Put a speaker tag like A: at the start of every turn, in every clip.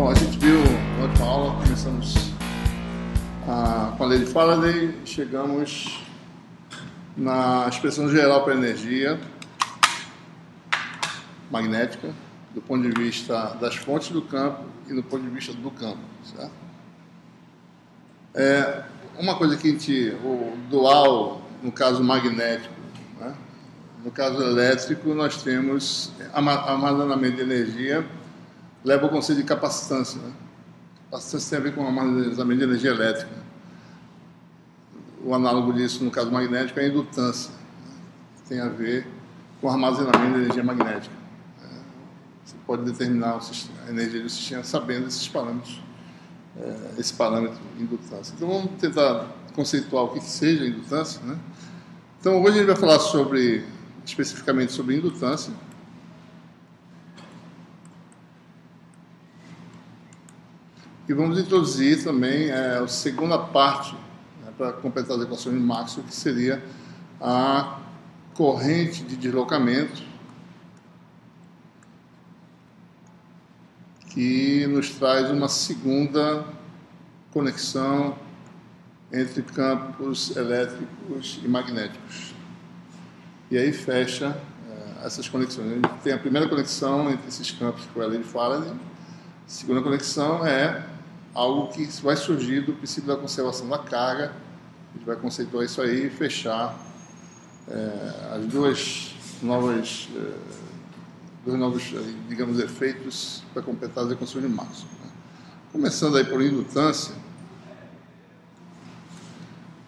A: Bom, a gente viu na última aula, começamos com a lei de Faraday, chegamos na expressão geral para a energia magnética, do ponto de vista das fontes do campo e do ponto de vista do campo, certo? Uma coisa que o dual, no caso magnético, né? No caso elétrico, nós temos armazenamento de energia, leva ao conceito de capacitância, né? Capacitância tem a ver com armazenamento de energia elétrica. O análogo disso, no caso magnético, é a indutância, que tem a ver com armazenamento de energia magnética. Você pode determinar a energia do sistema sabendo esses parâmetros, esse parâmetro de indutância. Então, vamos tentar conceituar o que seja indutância, né? Então, hoje a gente vai falar especificamente sobre indutância. E vamos introduzir também a segunda parte, né, para completar as equações de Maxwell, que seria a corrente de deslocamento, que nos traz uma segunda conexão entre campos elétricos e magnéticos. E aí fecha essas conexões. A gente tem a primeira conexão entre esses campos, que foi a lei de Faraday. A segunda conexão é algo que vai surgir do princípio da conservação da carga. A gente vai conceituar isso aí e fechar as dois novos, digamos, efeitos para completar as equações de Maxwell, né? Começando aí por indutância,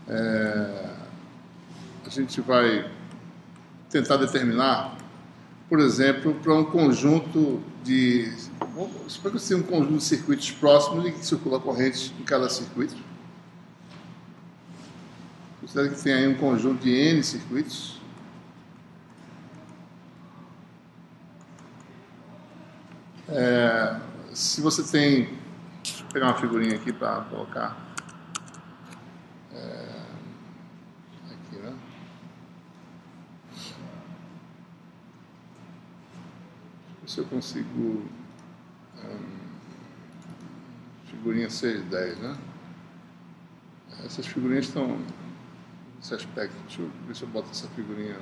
A: a gente vai tentar determinar, por exemplo, para um conjunto de... Suponha que tem um conjunto de circuitos próximos e que circula corrente em cada circuito. Considera que tem aí um conjunto de N circuitos. Se você tem... Deixa eu pegar uma figurinha aqui para colocar. Aqui, né? Se eu consigo... figurinha 610, né? Essas figurinhas estão nesse aspecto. Deixa eu ver se eu boto essa figurinha.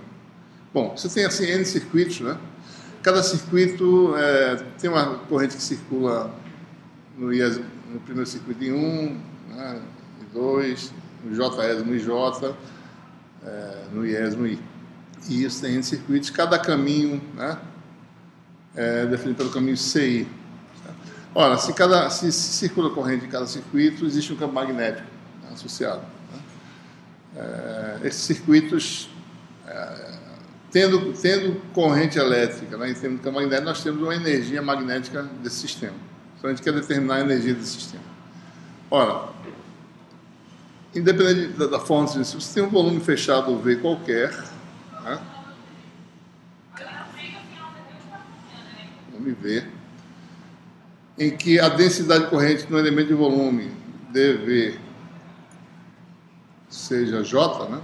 A: Bom, você tem assim N circuitos, né? Cada circuito tem uma corrente que circula no primeiro circuito em 1, né? Em 2, no JS no IJ, no IES no I. E isso tem N circuitos. Cada caminho, né, é definido pelo caminho CI. Ora, se circula corrente em cada circuito, existe um campo magnético, né, associado, né? Esses circuitos, tendo corrente elétrica, né, e tendo campo magnético, nós temos uma energia magnética desse sistema. Então, a gente quer determinar a energia desse sistema. Ora, independente da fonte, se você tem um volume fechado V qualquer, né, volume V, em que a densidade corrente no elemento de volume dV seja J, né?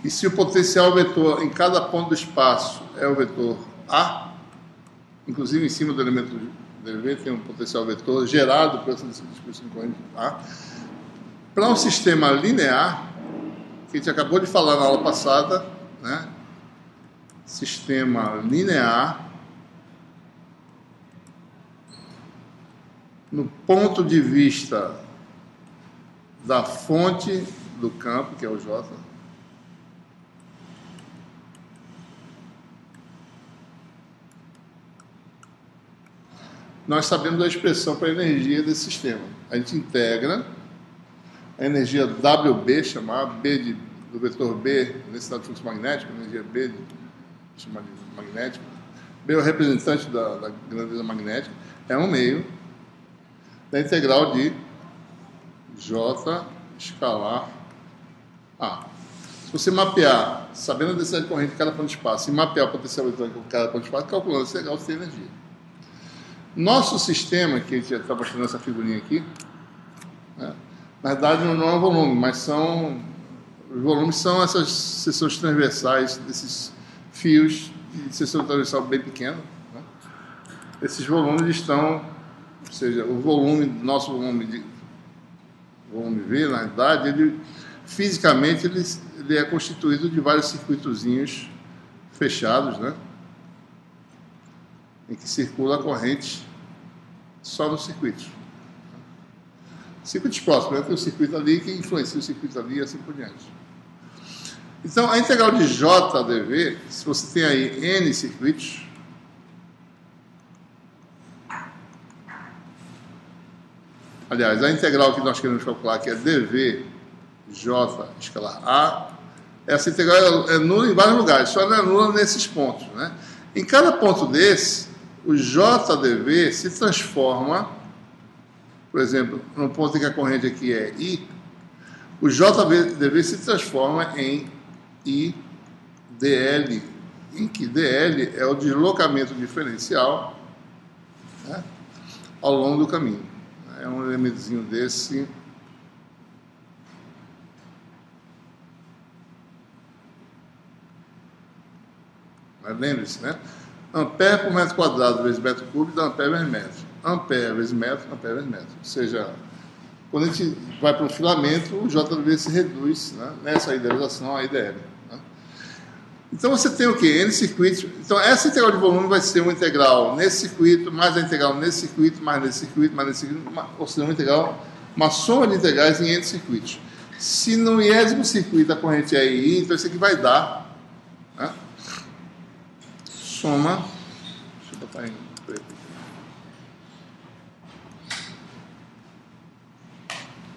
A: E se o potencial vetor em cada ponto do espaço é o vetor A, inclusive em cima do elemento dV tem um potencial vetor gerado por essa distribuição de corrente A, para um sistema linear, que a gente acabou de falar na aula passada, né? Sistema linear, no ponto de vista da fonte do campo, que é o J, nós sabemos a expressão para a energia desse sistema. A gente integra a energia WB, chamar B do vetor B, densidade de fluxo magnético, energia B, chamar de magnético. B é o representante da grandeza magnética, é 1/2 da integral de J escalar A. Se você mapear, sabendo a densidade de corrente de cada ponto de espaço, e mapear o potencial eletrônico de cada ponto de espaço, calculando esse integral, você tem energia. Nosso sistema, que a gente está mostrando essa figurinha aqui, né, na verdade não é um volume, mas os volumes são essas seções transversais desses fios de seção transversal bem pequeno, né? Esses volumes estão, ou seja, o volume, nosso volume V, na verdade, ele, fisicamente ele é constituído de vários circuitozinhos fechados, né? Em que circula a corrente só no circuito. Circuitos próximos, né? Tem um circuito ali que influencia o circuito ali e assim por diante. Então, a integral de J dV, se você tem aí N circuitos, aliás, a integral que nós queremos calcular, que é dV J escalar A, essa integral é nula em vários lugares, só não é nula nesses pontos, né? Em cada ponto desse, o JdV se transforma, por exemplo, no ponto em que a corrente aqui é I, o JdV se transforma em IdL, em que dL é o deslocamento diferencial, né, ao longo do caminho. É um elementozinho desse. Mas lembre-se, né? Ampere por metro quadrado vezes metro cúbico dá ampere vezes metro. Ampere vezes metro, ampere vezes metro. Ou seja, quando a gente vai para um filamento, o JdV se reduz, né, nessa idealização a IdL. Né? Então você tem o quê? N circuitos. Então essa integral de volume vai ser uma integral nesse circuito, mais a integral nesse circuito, mais nesse circuito, mais nesse circuito, ou seja, uma integral, uma soma de integrais em N circuitos. Se no iésimo circuito a corrente é I, então isso aqui vai dar, né, soma, deixa eu botar em preto aqui.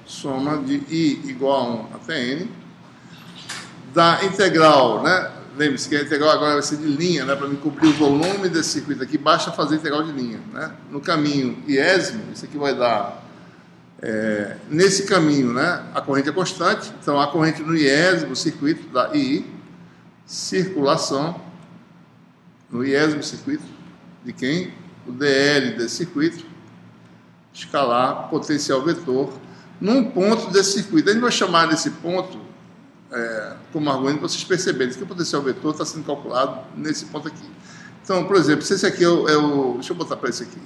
A: Soma de I igual a 1 até N, da integral, né? Lembre-se que a integral agora vai ser de linha, né? Para me cobrir o volume desse circuito aqui, basta fazer a integral de linha, né? No caminho iésimo, isso aqui vai dar, nesse caminho, né? A corrente é constante, então a corrente no iésimo circuito dá I, circulação, no iésimo circuito, de quem? O dL desse circuito, escalar potencial vetor, num ponto desse circuito. A gente vai chamar desse ponto como argumento para vocês perceberem que o potencial vetor está sendo calculado nesse ponto aqui. Então, por exemplo, se esse aqui é o deixa eu botar para esse aqui.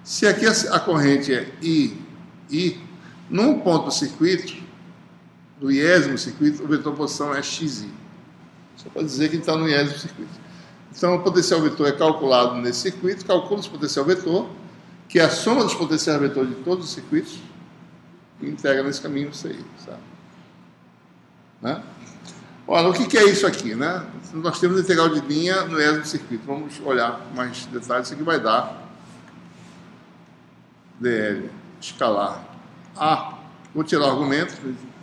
A: Se aqui a corrente é I, num ponto do circuito, do iésimo circuito, o vetor posição é XI. Só para dizer que está no iésimo circuito. Então, o potencial vetor é calculado nesse circuito, calcula o potencial vetor, que é a soma dos potenciais vetor de todos os circuitos, e integra nesse caminho CI, sabe? Né? Olha, o que é isso aqui, né? Nós temos integral de linha no iésimo circuito. Vamos olhar mais detalhes. Isso aqui vai dar dL escalar A. Vou tirar o argumento,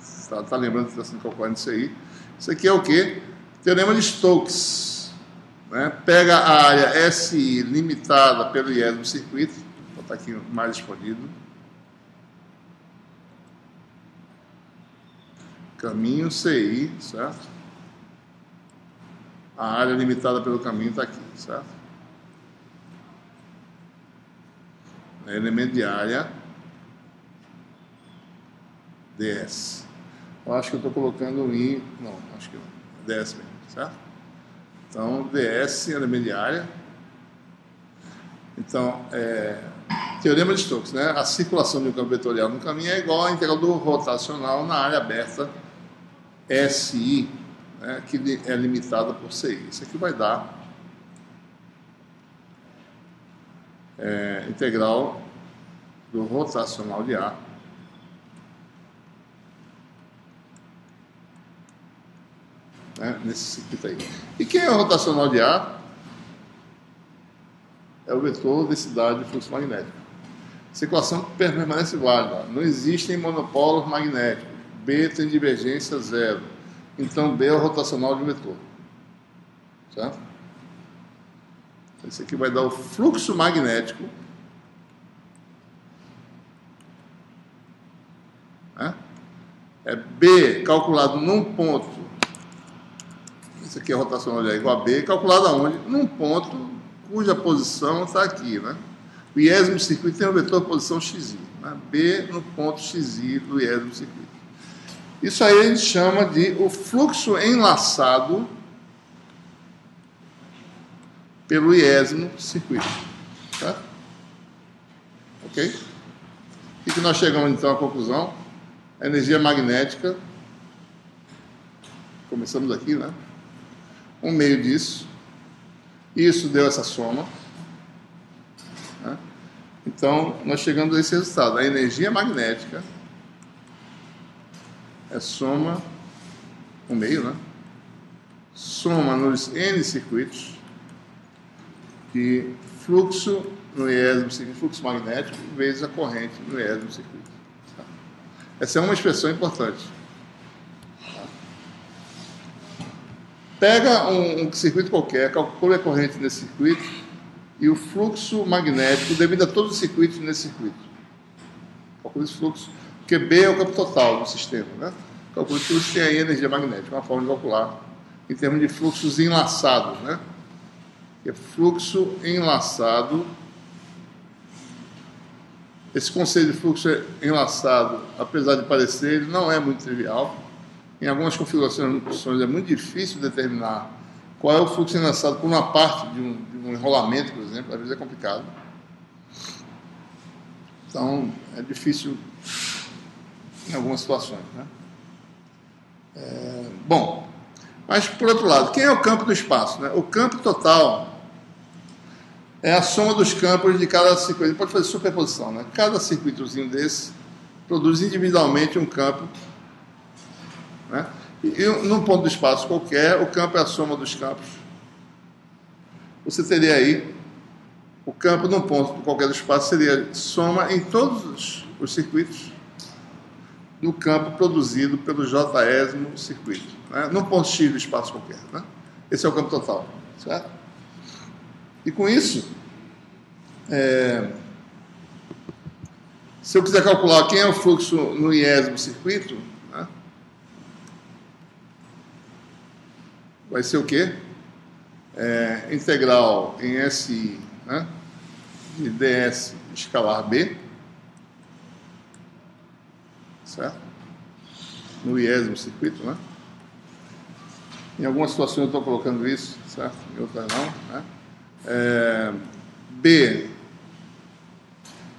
A: está lembrando que está sendo calculado isso aí. Isso aqui é o quê? Teorema de Stokes. Né? Pega a área SI limitada pelo iésimo circuito, vou botar aqui mais escondido. Caminho CI, certo? A área limitada pelo caminho está aqui, certo? Elemento de área DS. Eu acho que eu estou colocando um I, não, acho que não, DS mesmo, certo? Então, DS, elemento de área. Então, teorema de Stokes, né? A circulação de um campo vetorial no caminho é igual à integral do rotacional na área aberta SI, né? Que é limitada por CI. Isso aqui vai dar integral do rotacional de A né? Nesse circuito aí. E quem é o rotacional de A? É o vetor densidade de fluxo magnético. Essa equação permanece válida. Não existem monopolos magnéticos. B tem divergência zero. Então, B é o rotacional de um vetor. Certo? Esse aqui vai dar o fluxo magnético. Né? É B calculado num ponto. Esse aqui é rotacional de A igual a B. Calculado aonde? Num ponto cuja posição está aqui, né? O iésimo circuito tem um vetor de posição XI, né? B no ponto XI do iésimo circuito. Isso aí a gente chama de o fluxo enlaçado pelo iésimo circuito. Tá? Ok? E que nós chegamos então à conclusão? A energia magnética, começamos aqui, né? Um meio disso, isso deu essa soma. Né? Então, nós chegamos a esse resultado. A energia magnética é soma, um meio, né? Soma nos N circuitos de fluxo no iésimo circuito, fluxo magnético, vezes a corrente no iésimo circuito. Tá? Essa é uma expressão importante. Tá? Pega um circuito qualquer, calcula a corrente nesse circuito e o fluxo magnético devido a todos os circuitos nesse circuito. Calcula esse fluxo, porque B é o campo total do sistema, né? Calcula esse fluxo, tem aí energia magnética, uma forma de calcular em termos de fluxos enlaçados, né? Que é fluxo enlaçado. Esse conceito de fluxo enlaçado, apesar de parecer, ele não é muito trivial. Em algumas configurações é muito difícil determinar qual é o fluxo enlaçado por uma parte de um enrolamento, por exemplo. Às vezes é complicado. Então, é difícil em algumas situações, né? Bom, mas por outro lado, quem é o campo do espaço? Né? O campo total é a soma dos campos de cada circuito. A gente pode fazer superposição, né? Cada circuitozinho desse produz individualmente um campo, né? E num ponto do espaço qualquer, o campo é a soma dos campos. Você teria aí o campo num ponto qualquer do espaço seria soma em todos os circuitos do campo produzido pelo J-ésimo circuito, né? Num ponto X do espaço qualquer, né? Esse é o campo total, certo? E com isso, se eu quiser calcular quem é o fluxo no iésimo circuito, né? Vai ser o quê? Integral em SI, né? De ds escalar B, certo? No iésimo circuito, né? Em algumas situações eu estou colocando isso, certo? Em outras não, né? B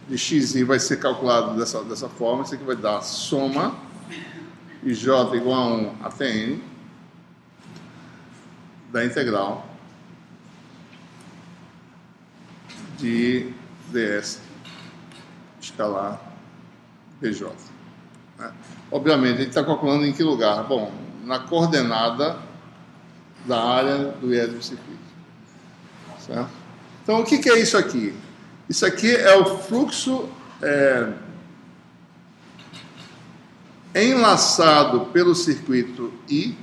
A: de xi vai ser calculado dessa forma. Isso aqui vai dar soma e j igual a 1 até n da integral de ds escalar bj. Né? Obviamente, a gente está calculando em que lugar? Bom, na coordenada da área do iésimo circuito. Certo? Então, o que é isso aqui? Isso aqui é o fluxo enlaçado pelo circuito I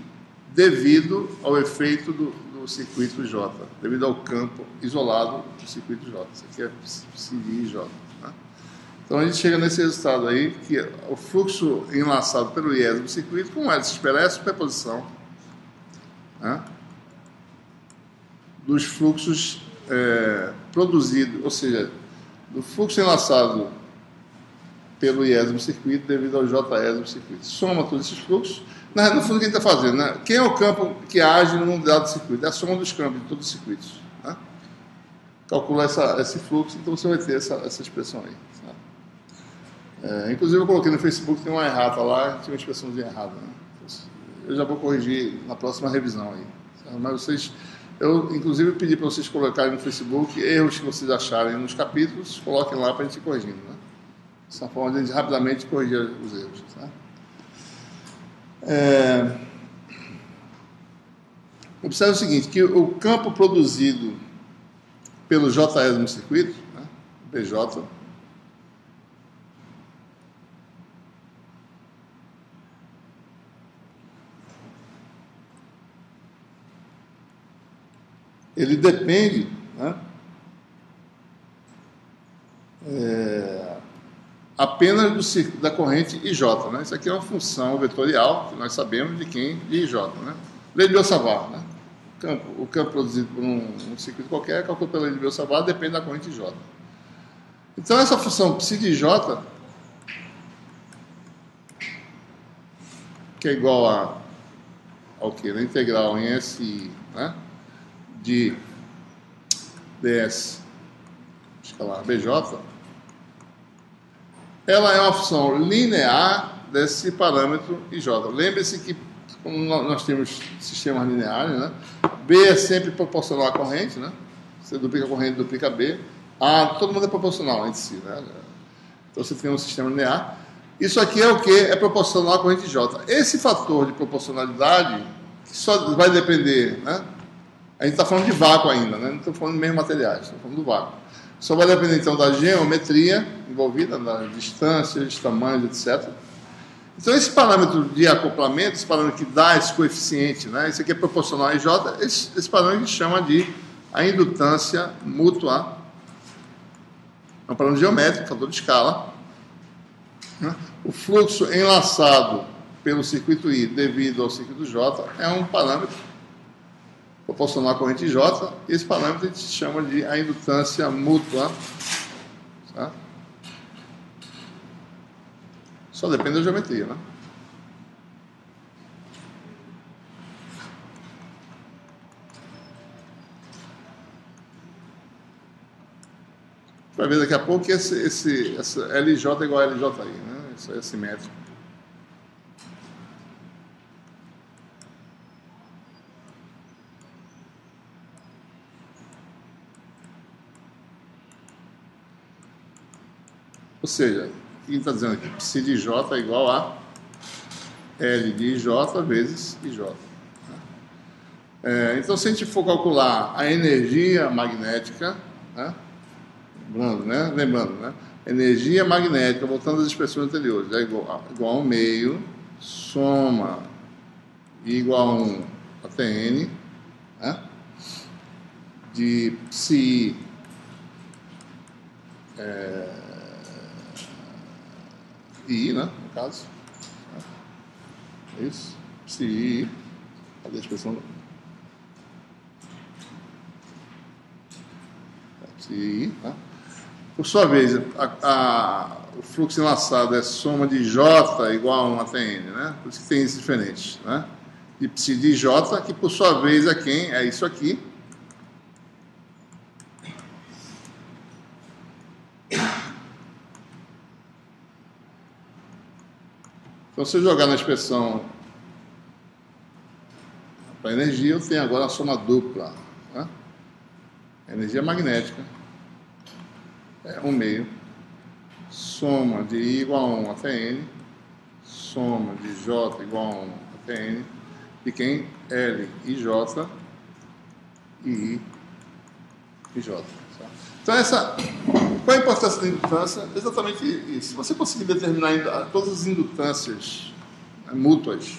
A: devido ao efeito do circuito J, devido ao campo isolado do circuito J. Isso aqui é psi J. Né? Então, a gente chega nesse resultado aí, que o fluxo enlaçado pelo iésimo circuito, como é de se esperar, é a superposição, né? Dos fluxos produzidos, ou seja, do fluxo enlaçado pelo iésimo circuito devido ao J-ésimo circuito. Soma todos esses fluxos. No fundo, o que a gente está fazendo? Né? Quem é o campo que age num dado circuito? É a soma dos campos de todos os circuitos. Né? Calcula esse fluxo, então você vai ter essa expressão aí. Inclusive, eu coloquei no Facebook, tem uma errata lá, tinha uma expressãozinha errada. Né? Eu já vou corrigir na próxima revisão aí. Mas vocês... Eu, inclusive, pedi para vocês colocarem no Facebook erros que vocês acharem nos capítulos, coloquem lá para a gente ir corrigindo. Né? Essa forma de a gente rapidamente corrigir os erros. Tá? Observe o seguinte, que o campo produzido pelo J-ésimo circuito, né, BJ, ele depende, né, apenas da corrente IJ. Né? Isso aqui é uma função vetorial, que nós sabemos de quem? De IJ. Né? Lei de Biot-Savart. Né? O campo produzido por um circuito qualquer, calculado pela lei de Biot-Savart, depende da corrente IJ. Então, essa função psi de IJ, que é igual ao que? Na integral em SI, né? De ds escalar bj, ela é uma função linear desse parâmetro ij. Lembre-se que como nós temos sistemas lineares, né? B é sempre proporcional à corrente, né? Você duplica a corrente, duplica B. Todo mundo é proporcional entre si, né? Então você tem um sistema linear. Isso aqui é o que? É proporcional à corrente J. Esse fator de proporcionalidade só vai depender, né? A gente está falando de vácuo ainda, né? Não estou falando de mesmos materiais, estou falando do vácuo. Só vai depender então da geometria envolvida, das distâncias, tamanhos, etc. Então esse parâmetro de acoplamento, esse parâmetro que dá esse coeficiente, né? Esse aqui é proporcional a J, esse parâmetro a gente chama de a indutância mútua. É um parâmetro geométrico, fator de escala. O fluxo enlaçado pelo circuito I devido ao circuito J é um parâmetro proporcional à corrente J. Esse parâmetro a gente chama de a indutância mútua. Tá? Só depende da geometria, né? Vai ver daqui a pouco que essa LJ é igual a LJI, né? Isso é simétrico. Ou seja, o que está dizendo aqui? Psi de J é igual a L de J vezes IJ. Então, se a gente for calcular a energia magnética, né? Lembrando, né? Energia magnética, voltando às expressões anteriores, é igual a 1 meio, soma igual a 1 até N, né? De psi I, né? No caso. É isso. Psi I. Cadê a expressão? Psi I, tá? Por sua vez, o fluxo enlaçado é soma de J igual a 1 até N, né? Por isso que tem isso diferente, né? De psi de J, que por sua vez é quem? É isso aqui. Então, se eu jogar na expressão para energia, eu tenho agora a soma dupla, né? Energia magnética é 1 meio, soma de I igual a 1 até N, soma de J igual a 1 até N, de quem? L e J e I e J. Então, qual a importância da indutância? Exatamente isso. Se você conseguir determinar todas as indutâncias mútuas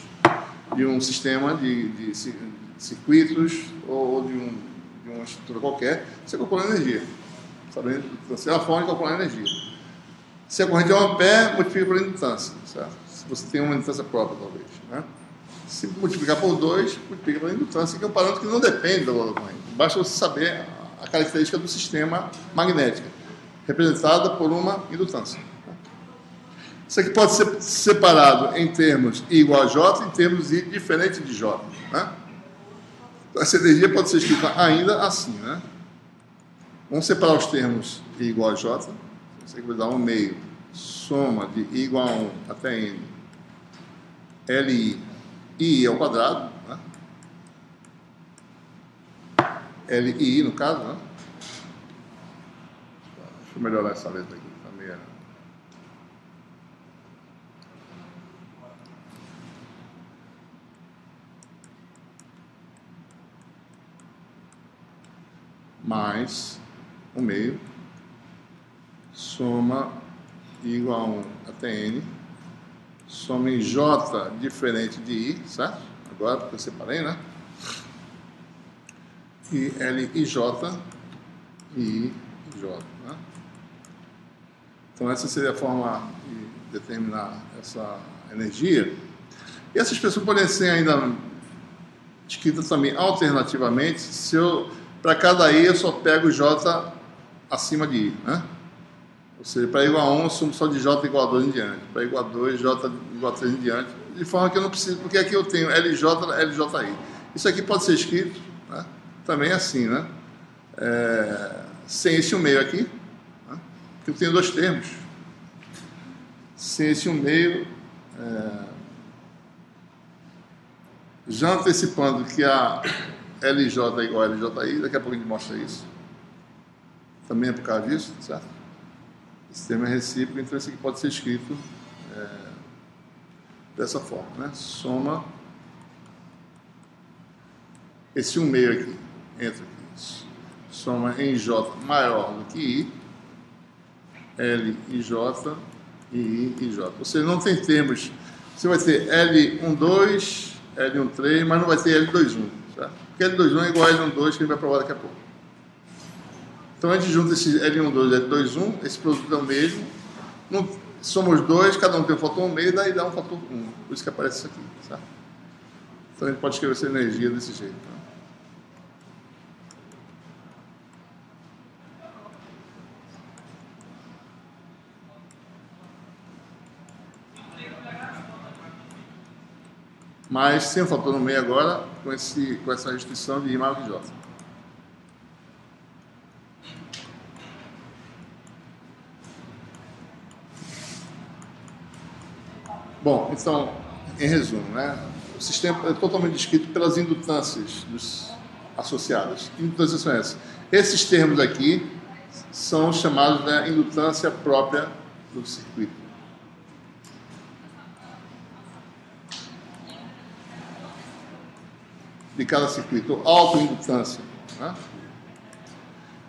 A: de um sistema de circuitos ou de uma estrutura qualquer, você calcula a energia. Sabendo? Então, é a forma de calcular a energia. Se a corrente é 1 ampere, multiplica por indutância. Certo? Se você tem uma indutância própria, talvez. Né? Se multiplicar por 2, multiplica pela indutância, que é um parâmetro que não depende da valor da corrente. Basta você saber a característica do sistema magnético, representada por uma indutância. Isso aqui pode ser separado em termos I igual a J, em termos I diferente de J. Né? Essa energia pode ser escrita ainda assim. Né? Vamos separar os termos I igual a J. Isso aqui vai dar 1 meio, soma de I igual a 1 até N, LI, I ao quadrado, né? LI no caso, né? Deixa eu melhorar essa letra aqui, tá meio... Mais 1 meio, soma igual a 1 até N, soma em J diferente de I, certo? Agora, porque eu separei, né? E L e J e I e J, né? Então, essa seria a forma de determinar essa energia. E essa expressão pode ser ainda escrita também alternativamente, para cada I eu só pego J acima de I, né? Ou seja, para I igual a 1 eu sumo só de J igual a 2 em diante, para I igual a 2, J igual a 3 em diante, de forma que eu não preciso, porque aqui eu tenho LJ, LJI. Isso aqui pode ser escrito, né? Também assim, né? sem esse 1/2 aqui, né? Porque eu tenho dois termos. Sem esse 1/2, já antecipando que a LJ é igual a LJI, daqui a pouco a gente mostra isso. Também é por causa disso, certo? Esse termo é recíproco, então isso aqui pode ser escrito dessa forma, né? Soma esse 1/2 aqui, entra aqui. Soma em J maior do que I, L e J, e I e J. Ou seja, não tem termos. Você vai ter L12, L13, mas não vai ter L21, certo? Porque L21 é igual a L12 que a gente vai provar daqui a pouco. Então a gente junta esse L12 e L21, esse produto é o mesmo. Somos dois, cada um tem um fator 1/2, daí dá um fator 1. Por isso que aparece isso aqui, certo? Então a gente pode escrever essa energia desse jeito. Tá? Mas sem o fator no meio agora, com essa restrição de I maior que J. Bom, então, em resumo, né? O sistema é totalmente descrito pelas indutâncias associadas. Que indutâncias são essas? Esses termos aqui são chamados de indutância própria do circuito. De cada circuito, autoindutância. Né?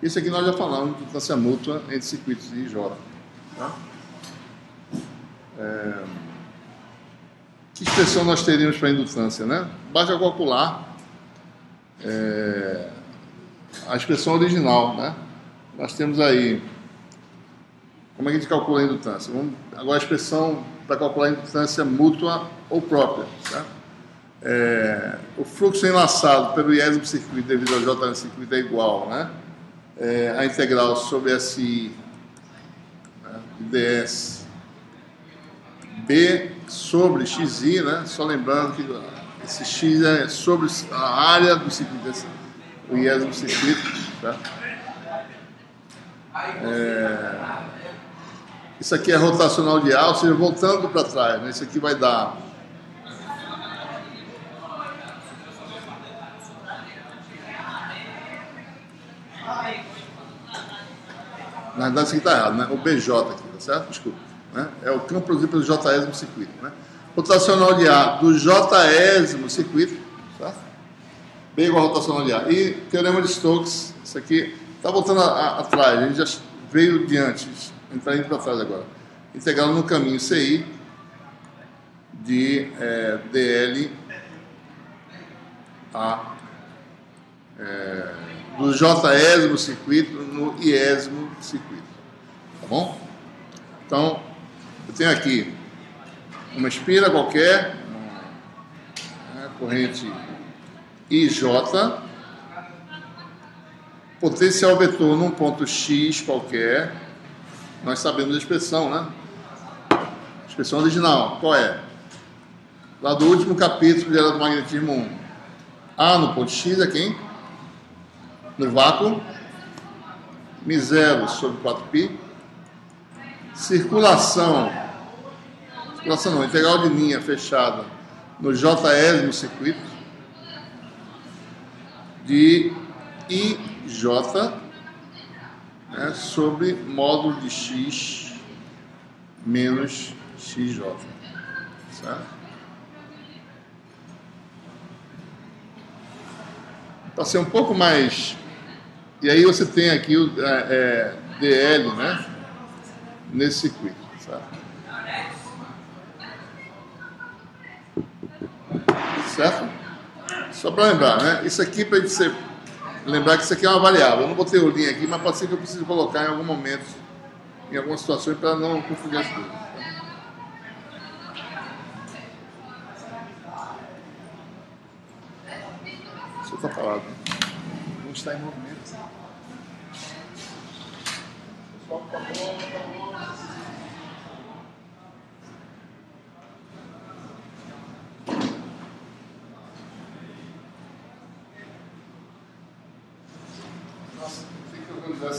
A: Isso aqui nós já falamos de indutância mútua entre circuitos I e J. Tá? Que expressão nós teríamos para indutância, né? Basta calcular a expressão original, né? Nós temos aí, como é que a gente calcula a indutância? Agora a expressão para calcular a indutância mútua ou própria, certo? O fluxo enlaçado pelo iésimo circuito devido ao J no circuito é igual, né? A integral sobre SI, né? ds B sobre xi, né? Só lembrando que esse x é sobre a área do circuito, o iésimo circuito, tá? Isso aqui é rotacional de A, ou seja, voltando para trás, né? Isso aqui vai dar na verdade isso aqui está errado, né? O BJ aqui, tá certo? Desculpa. Né? É o campo produzido pelo Jésimo circuito. Né? Rotacional de A do Jésimo circuito, certo? B igual a rotacional de A. E teorema de Stokes, isso aqui está voltando atrás, a gente já veio de antes, está indo para trás agora. Integral no caminho CI de DL A do Jésimo circuito no iésimo circuito. Tá bom? Então, eu tenho aqui uma espira qualquer, corrente IJ, potencial vetor num ponto X qualquer, nós sabemos a expressão, né? A expressão original, qual é? Lá do último capítulo de eletromagnetismo 1. A no ponto X é quem? No vácuo, μ0 sobre 4π, circulação não, integral de linha fechada no Jésimo circuito de IJ, né, sobre módulo de X menos XJ, certo? Para ser um pouco mais... E aí você tem aqui o DL, né, nesse circuito, certo? Certo? Só para lembrar, né? Isso aqui para a gente lembrar que isso aqui é uma variável. Eu não botei o linha aqui, mas pode ser que eu precise colocar em algum momento, em algumas situações, para não confundir as coisas. Isso está falado. Não está em movimento. Nossa, tem que organizar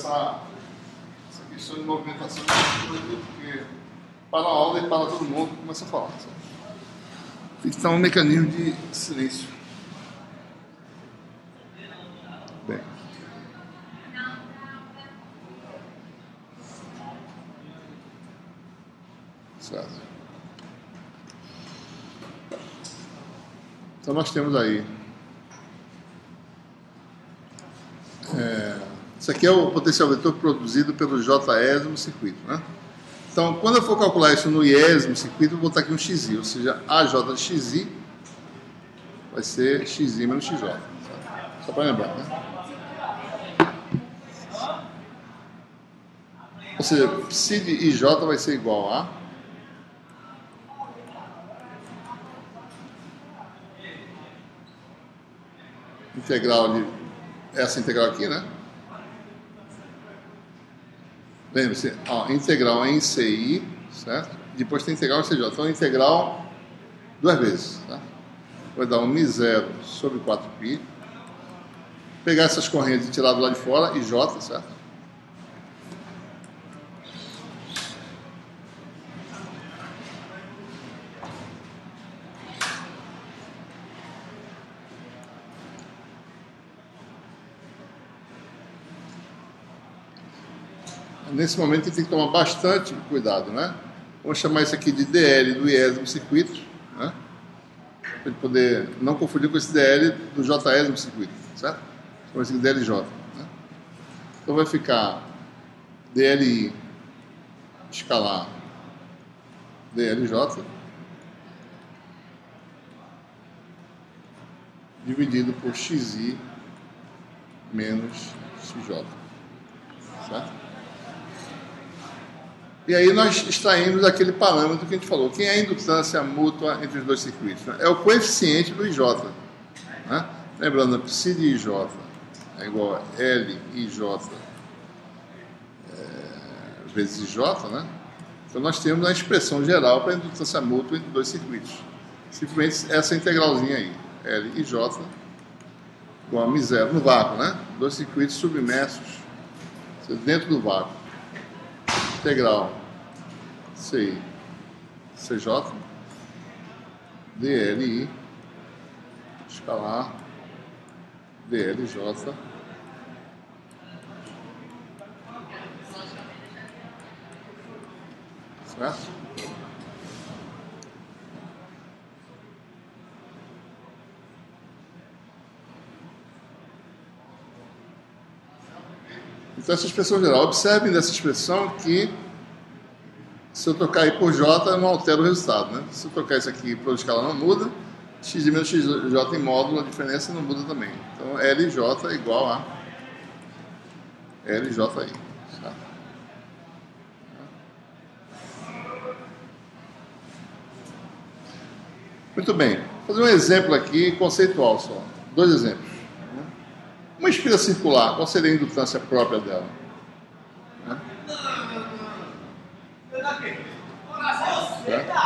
A: essa questão de movimentação, porque para a aula e para todo mundo começa a falar. Sabe? Tem que estar um mecanismo de silêncio. Bem. Certo. Então nós temos aí. Isso aqui é o potencial vetor produzido pelo J-ésimo circuito, né? Então, quando eu for calcular isso no iésimo circuito, eu vou botar aqui um xi, ou seja, AJ de xi vai ser xi menos xj. Só para lembrar, né? Ou seja, psi de ij vai ser igual a integral de essa integral aqui, né? Lembre-se, integral em CI, certo? Depois tem integral em CJ. Então, integral duas vezes, tá? Vai dar um μ0 sobre 4π. Pegar essas correntes e tirar do lado de fora, IJ, certo? Nesse momento a gente tem que tomar bastante cuidado, né? Vamos chamar isso aqui de DL do iésimo circuito, né? Para a gente poder não confundir com esse DL do J-ésimo circuito, certo? Chama isso de DLJ, né? Então vai ficar DLI escalar DLJ dividido por XI menos XJ, certo? E aí nós extraímos aquele parâmetro que a gente falou. Quem é a indutância mútua entre os dois circuitos? Né? É o coeficiente do IJ. Né? Lembrando, psi de IJ é igual a LIJ vezes IJ, né? Então nós temos a expressão geral para a indutância mútua entre dois circuitos. Simplesmente essa integralzinha aí. LIJ igual a μ0 no vácuo, né? Dois circuitos submersos dentro do vácuo. Integral CI CJ DLI escalar DLJ certo? Então essa expressão geral, observem dessa expressão que se eu trocar aí por J, eu não altero o resultado, né? Se eu trocar isso aqui por escala não muda, x menos xj em módulo, a diferença não muda também. Então LJ é igual a LJ aí. Tá? Muito bem. Vou fazer um exemplo aqui conceitual só. Dois exemplos. Uma espira circular, qual seria a indutância própria dela? Né? Certo?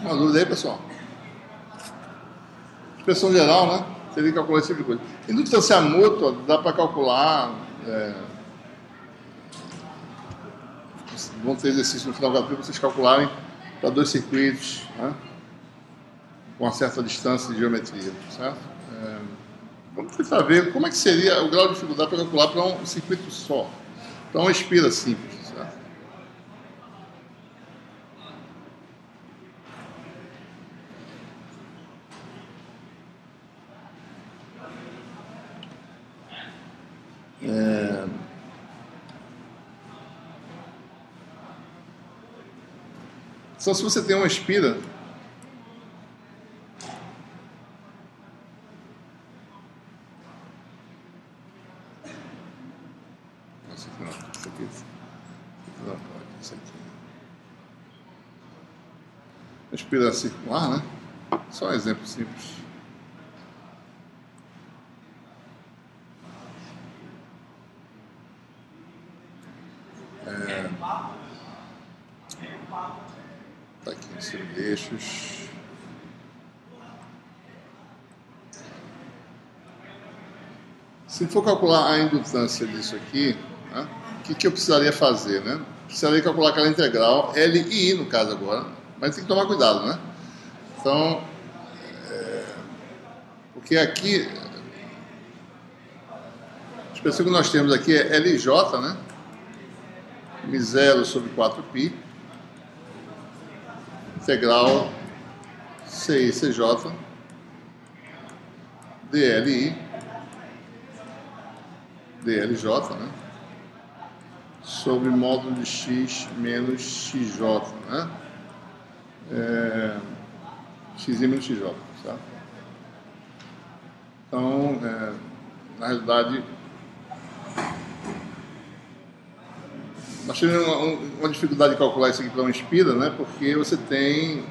A: Uma dúvida aí, pessoal? Expressão geral, né? Teria que calcular esse tipo de coisa. Indutância mútua, dá para calcular. Vão ter exercício no final do capítulo para vocês calcularem para dois circuitos, né? Com uma certa distância de geometria, certo? Vamos tentar ver como é que seria o grau de dificuldade para calcular para um circuito só, para uma espira simples, certo? Então, se você tem uma espira, isso aqui não, isso aqui não pode, isso aqui. Uma espira circular, né? Só um exemplo simples. Tá aqui em cima de eixos. Se for calcular a indutância disso aqui, né, o que eu precisaria fazer, né? Precisaria calcular aquela integral L e I no caso agora, mas tem que tomar cuidado, né? Então, porque aqui a expressão que nós temos aqui é LJ, né? M0 sobre 4π, integral CI CJ DLI DLJ, né? Sobre módulo de x menos xj, né? X menos xj, certo? Então, na realidade, nós tivemos uma dificuldade de calcular isso aqui para uma espira, né? Porque você tem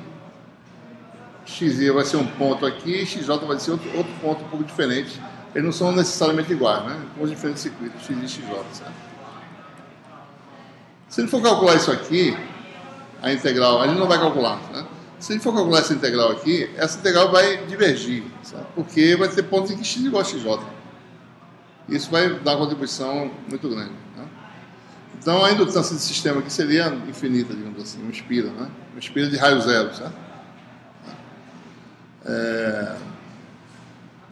A: XY vai ser um ponto aqui, XJ vai ser outro ponto um pouco diferente. Eles não são necessariamente iguais, né? Com os diferentes circuitos, X e XJ, certo? Se ele for calcular isso aqui, a integral, a gente não vai calcular, né? Se ele for calcular essa integral aqui, essa integral vai divergir, certo? Porque vai ter pontos em que X igual a XJ. Isso vai dar uma contribuição muito grande, né? Então, a indutância desse sistema aqui seria infinita, digamos assim, uma espira, né? Uma espira de raio zero, certo?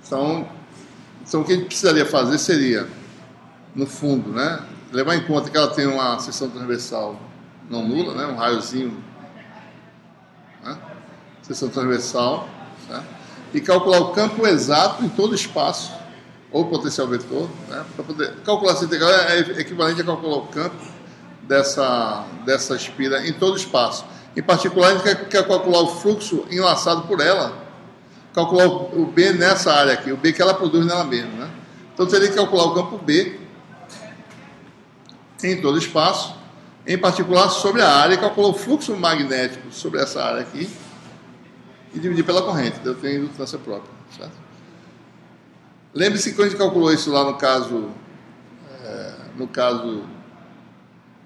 A: Então, o que a gente precisaria fazer seria, no fundo, né, levar em conta que ela tem uma seção transversal não nula, né, um raiozinho, né, seção transversal, certo? E calcular o campo exato em todo o espaço, ou potencial vetor, né, para poder calcular essa integral é equivalente a calcular o campo dessa espira em todo o espaço. Em particular, a gente quer calcular o fluxo enlaçado por ela, calcular o B nessa área aqui, o B que ela produz nela mesma, né? Então, teria que calcular o campo B em todo o espaço, em particular sobre a área, e calcular o fluxo magnético sobre essa área aqui e dividir pela corrente. Eu tenho indutância própria, certo? Lembre-se que quando a gente calculou isso lá no caso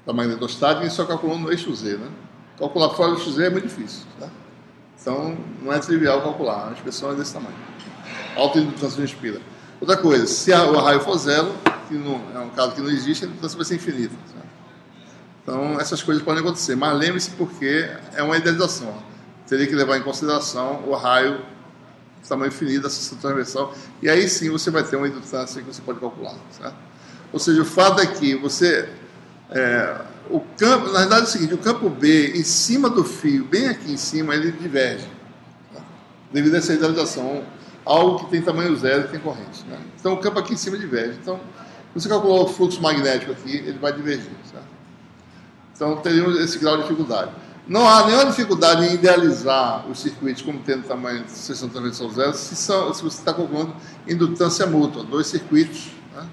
A: da magnetostática, a gente só calculou no eixo Z, né? Calcular fora do eixo Z é muito difícil, certo? Então, não é trivial calcular, a expressão é desse tamanho. Alta indutância de espira. Outra coisa, se o raio for zero, que não, é um caso que não existe, a indutância vai ser infinita, certo? Então, essas coisas podem acontecer, mas lembre-se porque é uma idealização. Teria que levar em consideração o raio de tamanho infinito da seção transversal, e aí sim você vai ter uma indutância que você pode calcular, certo? Ou seja, o fato é que você... o campo, na verdade é o seguinte, o campo B em cima do fio, bem aqui em cima, ele diverge, tá? Devido a essa idealização, algo que tem tamanho zero e tem corrente, né? Então o campo aqui em cima diverge. Então, se você calcular o fluxo magnético aqui, ele vai divergir, certo? Então teríamos esse grau de dificuldade. Não há nenhuma dificuldade em idealizar os circuitos como tendo tamanho de seção transversal zero se você está calculando indutância mútua, dois circuitos, né?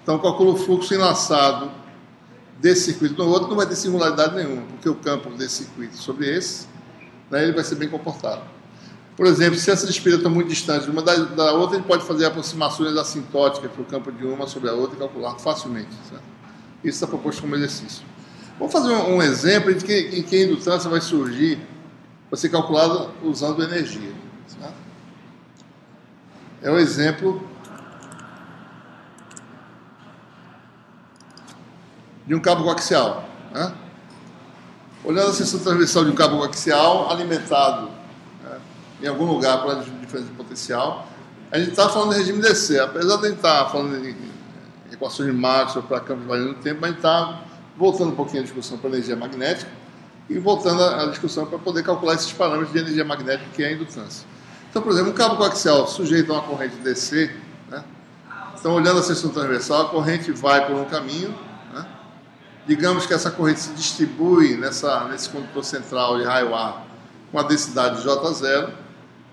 A: Então calcula o fluxo enlaçado desse circuito no outro, não vai ter singularidade nenhuma, porque o campo desse circuito sobre esse, né, ele vai ser bem comportado. Por exemplo, se essas espiras estão muito distantes uma da outra, ele pode fazer aproximações assintóticas para o campo de uma sobre a outra e calcular facilmente, certo? Isso está proposto como exercício. Vamos fazer um exemplo em que a indutância vai surgir, vai ser calculada usando energia, certo? É o exemplo de um cabo coaxial, né? Olhando a seção transversal de um cabo coaxial alimentado, né, em algum lugar por diferença de potencial, a gente está falando de regime DC, apesar de a gente estar falando de equações de Maxwell para campos variando no tempo, mas a gente está voltando um pouquinho a discussão para energia magnética e voltando a discussão para poder calcular esses parâmetros de energia magnética que é a indutância. Então, por exemplo, um cabo coaxial sujeito a uma corrente DC, né, Então, olhando a seção transversal, a corrente vai por um caminho, né? Digamos que essa corrente se distribui nesse condutor central de raio-ar com a densidade J0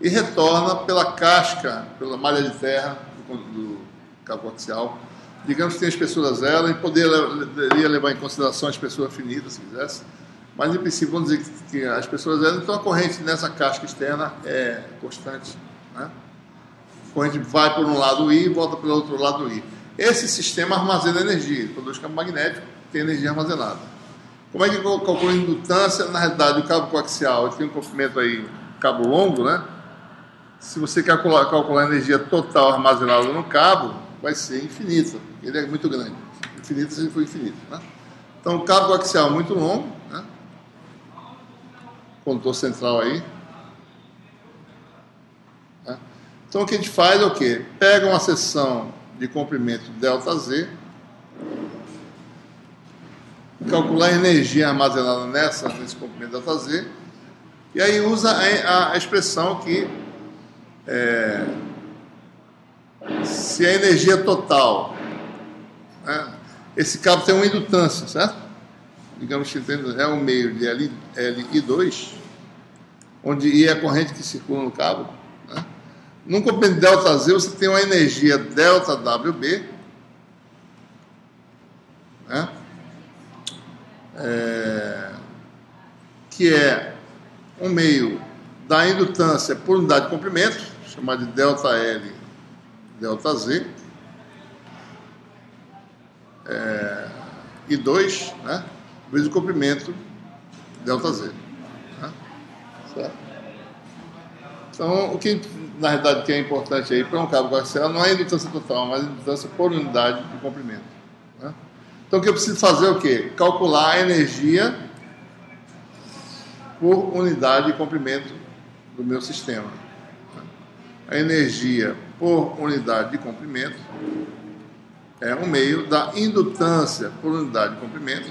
A: e retorna pela casca, pela malha de terra do cabo coaxial. Digamos que tem a espessura zero e poderia levar em consideração a espessura finita, se quisesse. Mas, em princípio, vamos dizer que a espessura zero, então a corrente nessa casca externa é constante, né? A corrente vai por um lado I e volta pelo outro lado I. Esse sistema armazena energia, produz campo magnético, tem energia armazenada. Como é que calcula a indutância? Na realidade, o cabo coaxial ele tem um comprimento aí, cabo longo, né? Se você calcular a energia total armazenada no cabo, vai ser infinita, porque ele é muito grande. Infinito se ele for infinito, né? Então, o cabo coaxial é muito longo, né? Condutor central aí. Né? Então, o que a gente faz é o quê? Pega uma seção de comprimento ΔZ, calcular a energia armazenada nesse comprimento ΔZ, e aí usa a expressão que se a energia total, né, esse cabo tem uma indutância, certo? Digamos que é um meio de Li2, onde I é a corrente que circula no cabo, né? Num comprimento ΔZ você tem uma energia ΔWB, né? Que é um meio da indutância por unidade de comprimento, chamado de ΔL, ΔZ, e 2, né, vezes o comprimento ΔZ. Né, certo? Então, o que na verdade que é importante aí para um cabo coaxial não é a indutância total, mas a indutância por unidade de comprimento. Né? Então, o que eu preciso fazer é o quê? Calcular a energia por unidade de comprimento do meu sistema. A energia por unidade de comprimento é um meio da indutância por unidade de comprimento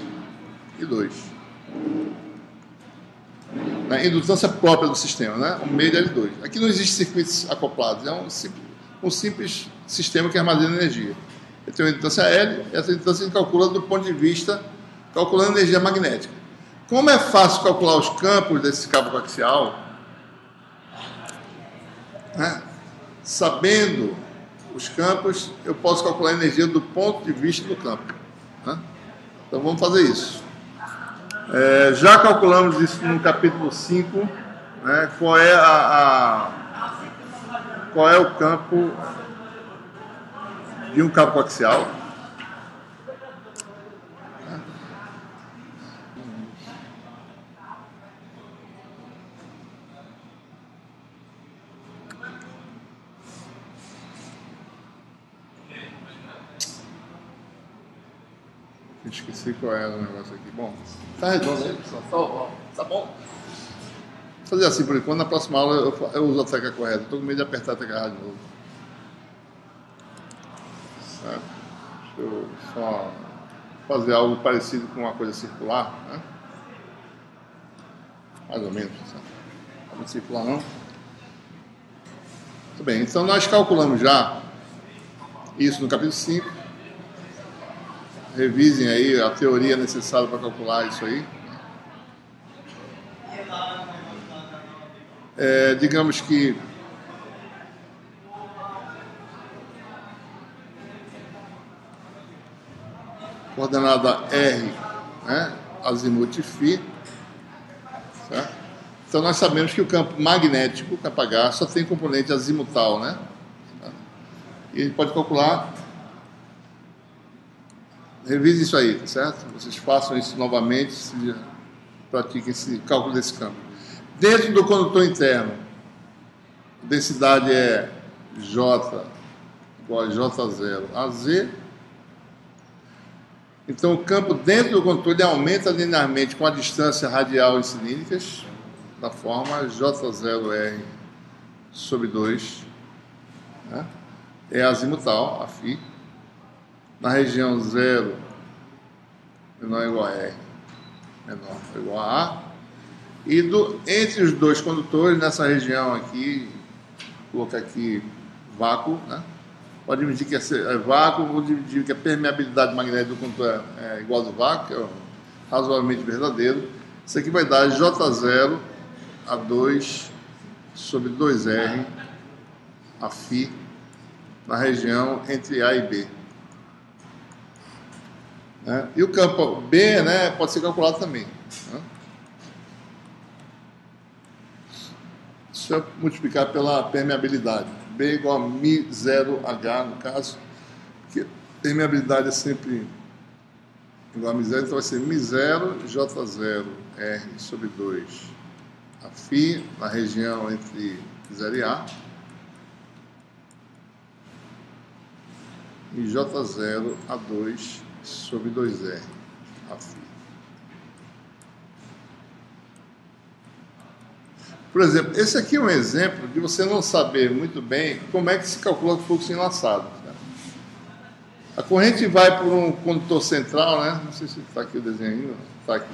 A: e 2. A indutância própria do sistema, né? Um meio de L2. Aqui não existe circuitos acoplados, é um simples sistema que armazena energia. Ele tem uma indutância L, e essa indutância se calcula do ponto de vista, calculando energia magnética. Como é fácil calcular os campos desse cabo coaxial, né? Sabendo os campos, eu posso calcular a energia do ponto de vista do campo. Né? Então vamos fazer isso. Já calculamos isso no capítulo 5, né? Qual é o campo de um cabo coaxial. Esqueci qual era o negócio aqui. Bom, tá redondo aí, pessoal. Tá bom? Vou fazer assim por enquanto. Na próxima aula eu uso a tecla correta. Estou com medo de apertar a tecla errada de novo. Certo? Deixa eu só fazer algo parecido com uma coisa circular, né? Mais ou menos. Certo? Não vamos circular não. Muito bem, então nós calculamos já isso no capítulo 5. Revisem aí a teoria necessária para calcular isso aí. Digamos que coordenada R, né, azimuth φ, certo? Então nós sabemos que o campo magnético, o campo H, só tem componente azimutal, né? E a gente pode calcular. Revise isso aí, tá certo? Vocês façam isso novamente, pratiquem esse cálculo desse campo. Dentro do condutor interno, a densidade é J igual a J0 a Z. Então, o campo dentro do condutor ele aumenta linearmente com a distância radial em cilíndricas, da forma J0R sobre 2, né? É azimutal, a φ. Na região 0 menor ou igual a R, menor ou igual a A. E entre os dois condutores, nessa região aqui, vou colocar aqui vácuo, né? pode admitir que é vácuo, ou admitir que a permeabilidade magnética do condutor é igual ao do vácuo, que é razoavelmente verdadeiro. Isso aqui vai dar J0 a 2 sobre 2R a φ na região entre A e B. E o campo B, né, pode ser calculado também. Isso é multiplicar pela permeabilidade. B igual a μ0H, no caso, porque permeabilidade é sempre igual a μ0, então vai ser μ0 J0R sobre 2 a φ na região entre 0 e A e J0 a 2 sobre 2R a φ. Por exemplo, esse aqui é um exemplo de você não saber muito bem como é que se calcula o fluxo enlaçado. A corrente vai por um condutor central, né? Não sei se está aqui o desenho ainda, está aqui.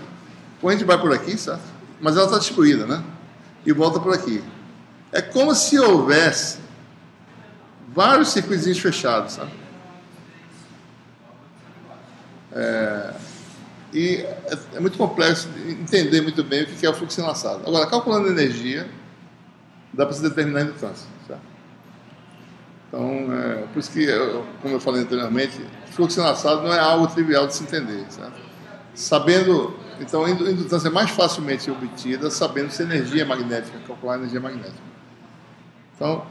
A: A corrente vai por aqui, certo? Mas ela está distribuída, né? E volta por aqui. É como se houvesse vários circuitos fechados, sabe? E é muito complexo entender muito bem o que é o fluxo enlaçado. Agora, calculando energia, dá para se determinar a indutância, certo? Então, por isso que, como eu falei anteriormente, fluxo enlaçado não é algo trivial de se entender, certo? Sabendo, então, a indutância é mais facilmente obtida sabendo se energia magnética, calcular energia magnética. Então,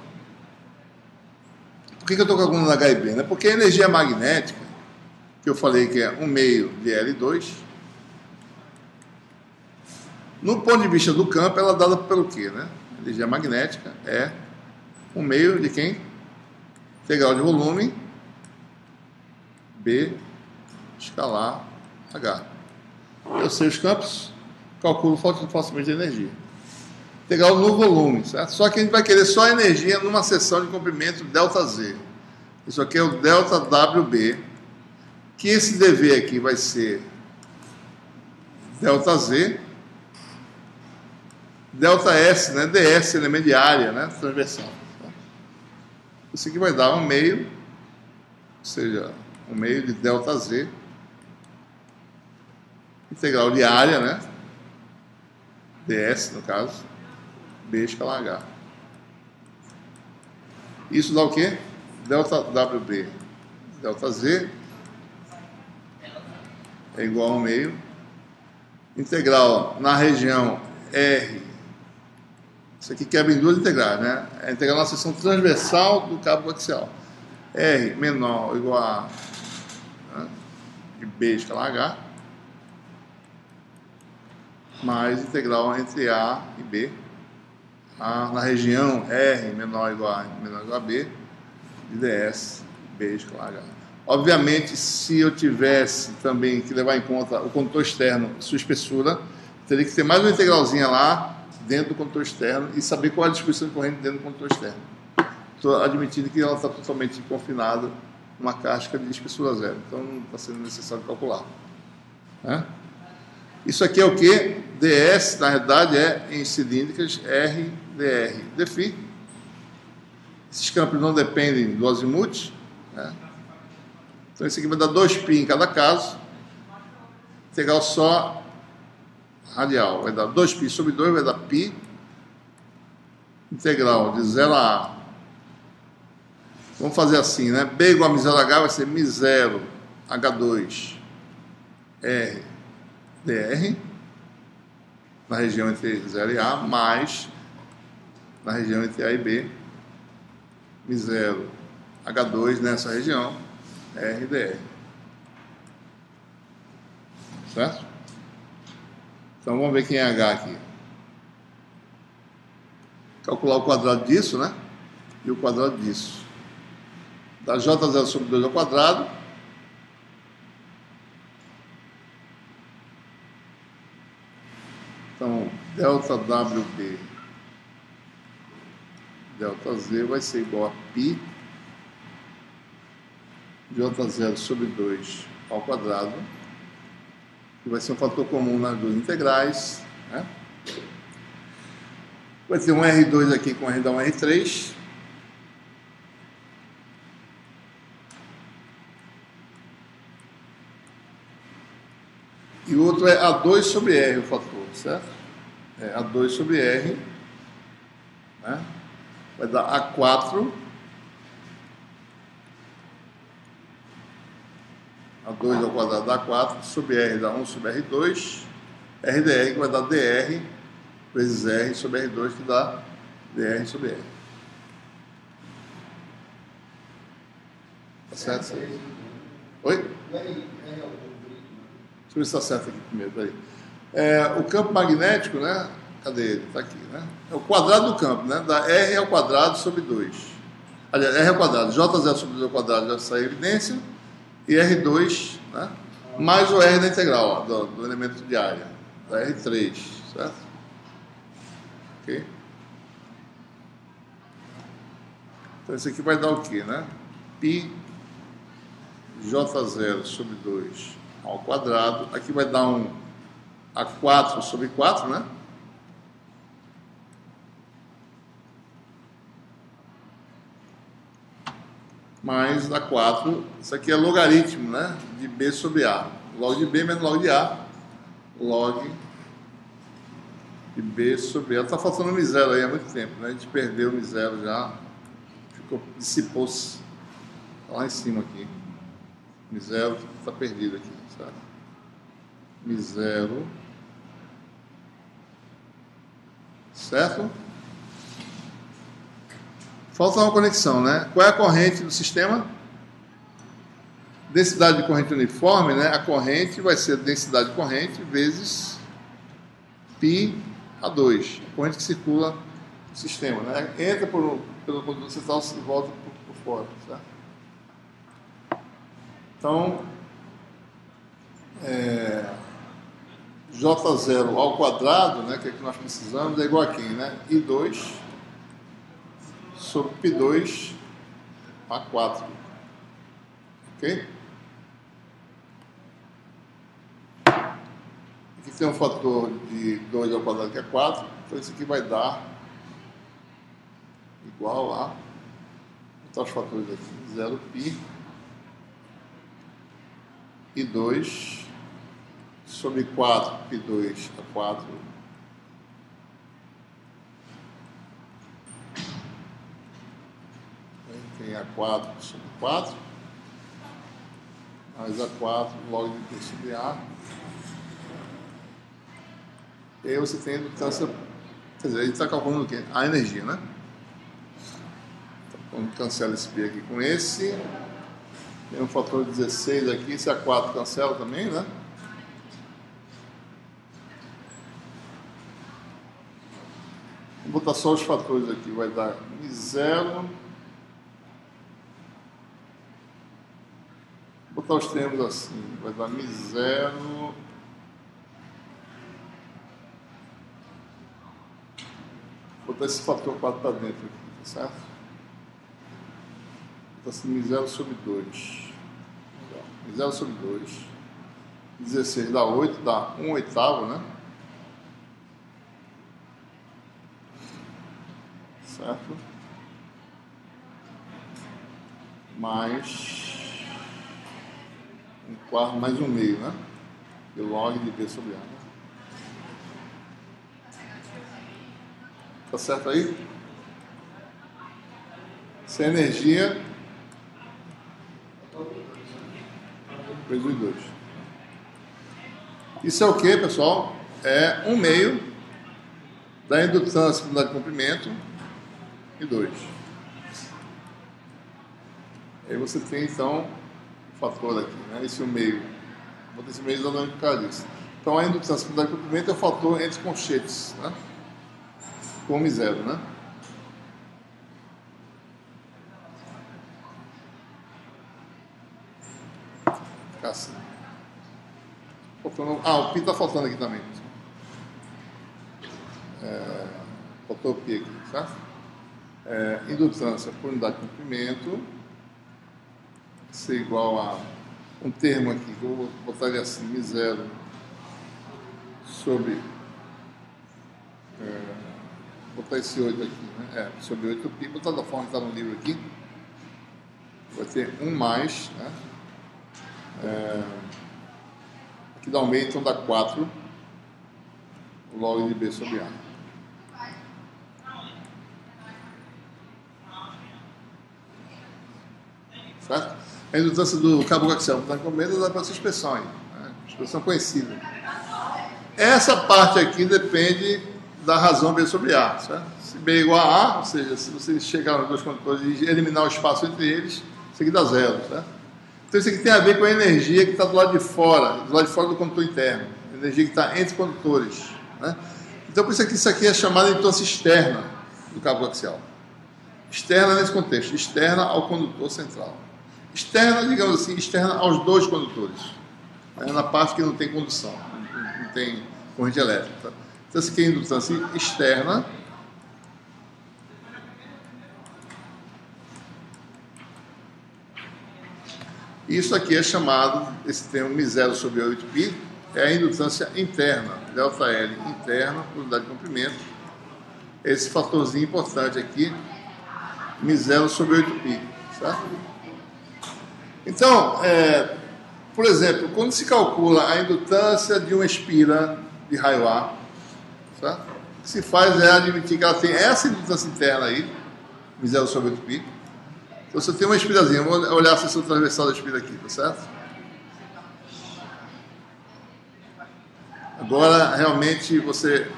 A: por que eu estou calculando H e B? Né? Porque a energia magnética, que eu falei que é 1 meio de L2, no ponto de vista do campo, ela é dada pelo quê? Né? A energia magnética é 1 meio de quem? Integral de volume B escalar H. Eu sei os campos, calculo facilmente a energia. Integral no volume, certo? Só que a gente vai querer só a energia numa seção de comprimento ΔZ. Isso aqui é o ΔWB, que esse dV aqui vai ser ΔZ, ΔS, né? DS, elemento de área, né? Transversal. Isso aqui vai dar 1 meio, ou seja, 1 meio de ΔZ, integral de área, né? DS, no caso, B escalar H. Isso dá o quê? ΔWB, ΔZ é igual a 1 meio, integral na região R, isso aqui quebra em duas integrais, né? É integral na seção transversal do cabo coaxial. R menor ou igual a, né, de B escalar H, mais integral entre A e B, na região R menor ou igual a B, de DS, B escalar H. Obviamente, se eu tivesse também que levar em conta o condutor externo, sua espessura, teria que ter mais uma integralzinha lá dentro do condutor externo e saber qual é a distribuição de corrente dentro do condutor externo. Estou admitindo que ela está totalmente confinada numa casca de espessura zero, então não está sendo necessário calcular. Isso aqui é o que? DS, na realidade, é em cilíndricas R, DR, dφ. Esses campos não dependem do azimuth, né? Então, isso aqui vai dar 2π em cada caso. Integral só radial. Vai dar 2π sobre 2, vai dar π. Integral de 0 a A. Vamos fazer assim, né? B igual a μ0H vai ser μ0 H2 R dr na região entre 0 e A, mais na região entre A e B, μ0 H2 nessa região, R dr. Certo? Então vamos ver quem é H aqui. Calcular o quadrado disso, né? E o quadrado disso. Dá J0 sobre 2 ao quadrado. Então, ΔWB ΔZ vai ser igual a π J0 sobre 2 ao quadrado, que vai ser um fator comum nas duas integrais, né? Vai ter um R2 aqui com R dá um R3. E o outro é A2 sobre R, o fator, certo? É A2 sobre R, né? Vai dar A4, A2 ao quadrado dá 4, sobre R dá 1 sobre R2, RdR que vai dar dr vezes R sobre R2, que dá dr sobre R. Tá certo? Oi? Deixa eu ver se está certo aqui primeiro, peraí. O campo magnético, né? Cadê ele? Está aqui, né? É o quadrado do campo, né? Da R ao quadrado sobre 2. Aliás, R ao quadrado, J0 sobre 2 ao quadrado já saiu evidência. E R2, né? Mais o R da integral, ó, do elemento de área. Da R3, certo? Ok? Então, isso aqui vai dar o quê, né? Pi J0 sobre 2 ao quadrado. Aqui vai dar um A4 sobre 4, né? Mais A4. Isso aqui é logaritmo, né? De B sobre A. Log de B menos log de A. Log de B sobre A. Está faltando um zero aí há muito tempo, né? A gente perdeu o zero já. Dissipou-se. Está lá em cima aqui. zero está perdido aqui, certo? zero. Certo? Falta uma conexão, né? Qual é a corrente do sistema? Densidade de corrente uniforme, né? A corrente vai ser a densidade de corrente vezes π a 2. A corrente que circula no sistema, né? Entra pelo condutor central e volta por fora, certo? Então, J0 ao quadrado, né? Que é o que nós precisamos, é igual a quem, né? I2 sobre π2 a 4. Ok? Aqui tem um fator de 2 ao quadrado que é 4. Então isso aqui vai dar igual a... Vou botar os fatores aqui. 0π e 2 sobre 4, π2 a 4. Tem A4 sobre 4, mais A4 log de P sobre A. E aí você tem a indutância, quer dizer, a gente está calculando o quê? A energia, né? Então, quando cancela esse P aqui com esse, tem um fator 16 aqui, esse A4 cancela também, né? Vou botar só os fatores aqui, vai dar zero. Vou botar os termos assim, vai dar zero. Vou botar esse fator 4 para dentro aqui, tá certo? Vou botar assim, 0 sobre 2. 0 sobre 2. 16 dá 8, dá 1/8, né? Certo? Mais 1/4 mais 1/2, né? E log de B sobre A, né? Tá certo aí? Essa é a energia vezes 2. Isso é o que, pessoal? É 1/2 da indutância por unidade de comprimento e 2. Aí você tem, então, o fator aqui, né? Esse 1/2. Vou botar esse meio exatamente por causa disso. Então, a indutância por unidade de comprimento é o fator entre conchetes, né? Com 0, né? Ficar assim. O π está faltando aqui também. Faltou o π aqui, certo? Indutância por unidade de comprimento ser igual a um termo aqui, que eu vou botar ele assim, 0 sobre... vou botar esse 8 aqui, né? Sobre 8π, botar da forma que está no livro aqui. Vai ter 1 mais, né? que dá um meio, então dá 4 log de B sobre A. Certo? A indutância do cabo coaxial está comendo dá para essa expressão aí, né? Expressão conhecida. Essa parte aqui depende da razão B sobre A, certo? Se B é igual a A, ou seja, se você chegar nos dois condutores e eliminar o espaço entre eles, isso aqui dá zero, certo? Então isso aqui tem a ver com a energia que está do lado de fora do condutor interno, a energia que está entre os condutores, né? Então por isso aqui é chamada de indutância externa do cabo coaxial. Externa nesse contexto, externa ao condutor central. Externa, digamos assim, externa aos dois condutores, né? Na parte que não tem condução, não tem corrente elétrica. Tá? Então isso aqui é indutância externa. Isso aqui é chamado, esse termo μ0 sobre 8π, é a indutância interna, ΔL interna, por unidade de comprimento. Esse fatorzinho importante aqui, μ0 sobre 8π, certo? Então, por exemplo, quando se calcula a indutância de uma espira de raio A, certo? O que se faz é admitir que ela tem essa indutância interna aí, μ0 sobre 8π. Então, se eu tenho uma espirazinha, vamos olhar a seção transversal da espira aqui, tá certo? Agora, realmente, você...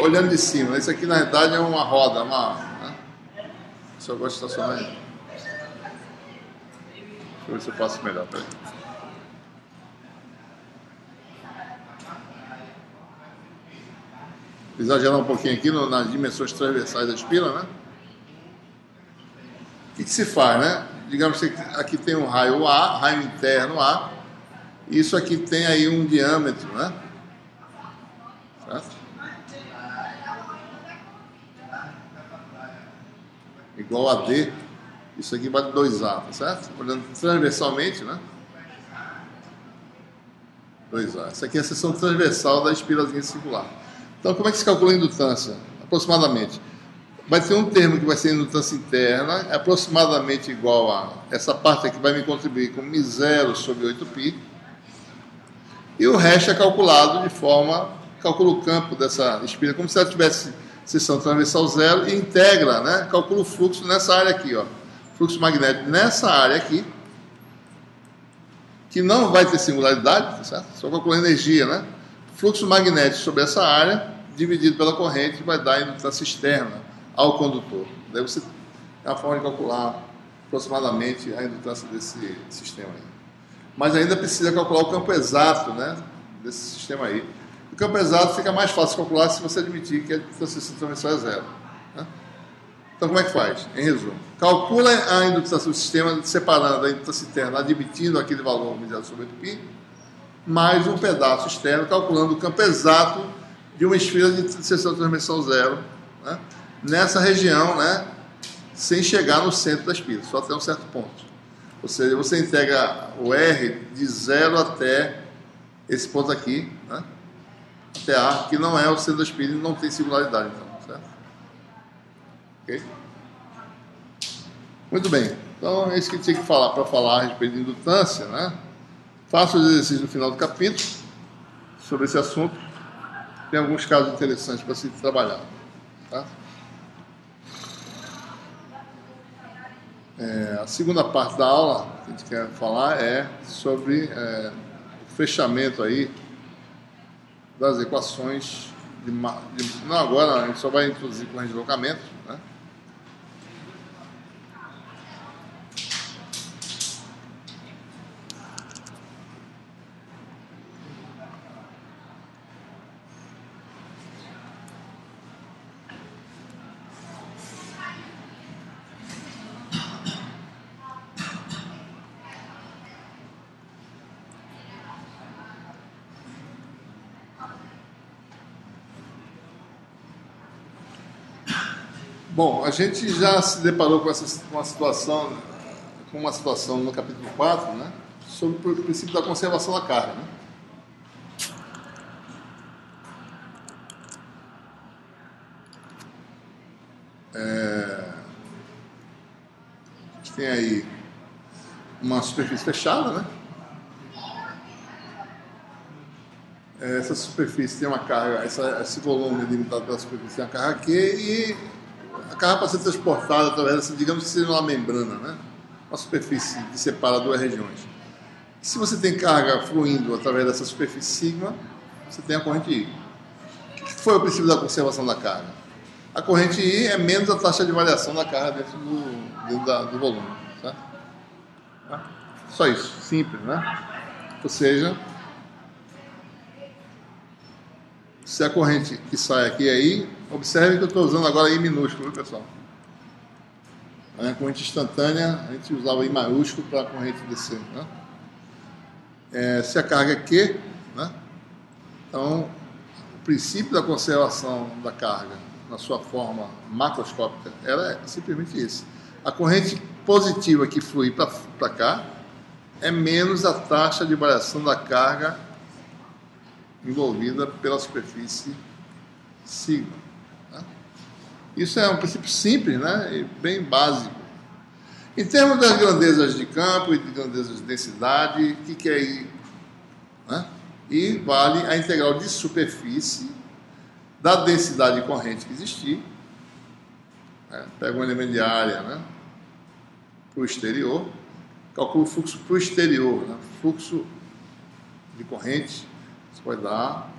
A: olhando de cima, isso aqui, na verdade, é uma roda, né? Se eu gosto de estacionar aí. Deixa eu ver se eu faço melhor, peraí. Vou exagerar um pouquinho aqui nas dimensões transversais da espira, né? O que se faz, né? Digamos que aqui tem um raio A, raio interno A, e isso aqui tem aí um diâmetro, né? Certo? Igual a D, isso aqui vale 2A, tá certo? Olhando transversalmente, né? 2A. Essa aqui é a seção transversal da espirazinha circular. Então, como é que se calcula a indutância? Aproximadamente. Vai ter um termo que vai ser indutância interna, é aproximadamente igual a essa parte aqui vai me contribuir com μ0 sobre 8π. E o resto é calculado de forma, calcula o campo dessa espira, como se ela tivesse seção transversal zero e integra, né? Calcula o fluxo nessa área aqui, ó. Fluxo magnético nessa área aqui, que não vai ter singularidade, tá certo? Só calcula a energia, né? Fluxo magnético sobre essa área, dividido pela corrente, vai dar a indutância externa ao condutor. Daí você tem uma forma de calcular aproximadamente a indutância desse sistema aí. Mas ainda precisa calcular o campo exato, né, desse sistema aí. O campo exato fica mais fácil de calcular se você admitir que a indutância transversal é zero, né? Então, como é que faz? Em resumo, calcula a indutância do sistema separando a indutância interna, admitindo aquele valor μ0 sobre 8π, mais um pedaço externo, calculando o campo exato de uma esfera de seção transversal zero, né? Nessa região, né, sem chegar no centro da espira, só até um certo ponto. Ou seja, você integra o R de 0 até esse ponto aqui, né, até A, que não é o centro da espira e não tem singularidade, então, certo? Ok? Muito bem. Então, é isso que eu tinha que falar para falar a respeito de indutância, né? Faço os exercícios no final do capítulo sobre esse assunto. Tem alguns casos interessantes para se trabalhar, tá? A segunda parte da aula que a gente quer falar é sobre o fechamento aí das equações não, agora a gente só vai introduzir corrente de deslocamento, né? Bom, a gente já se deparou com uma situação no capítulo 4, né, sobre o princípio da conservação da carga, né? A gente tem aí uma superfície fechada, né? essa superfície tem uma carga, esse volume limitado pela superfície tem uma carga Q, e a carga para ser transportada através dessa, digamos que seja uma membrana, né? Uma superfície que separa duas regiões. Se você tem carga fluindo através dessa superfície sigma, você tem a corrente I. O que foi o princípio da conservação da carga? A corrente I é menos a taxa de variação da carga dentro do volume. Tá? Só isso, simples, né? Ou seja, se a corrente que sai aqui é I, observe que eu estou usando agora I minúsculo, viu, pessoal? A corrente instantânea, a gente usava I maiúsculo para a corrente descer, né? Se a carga é Q, né? Então, o princípio da conservação da carga na sua forma macroscópica era simplesmente esse. A corrente positiva que flui para cá é menos a taxa de variação da carga envolvida pela superfície sigma. Tá? Isso é um princípio simples, né? E bem básico. Em termos das grandezas de campo e de grandezas de densidade, o que é I? Né? I vale a integral de superfície da densidade corrente que existir. Pega um elemento de área, né? Para o exterior, calcula o fluxo para o exterior, né? Fluxo de corrente, isso vai dar.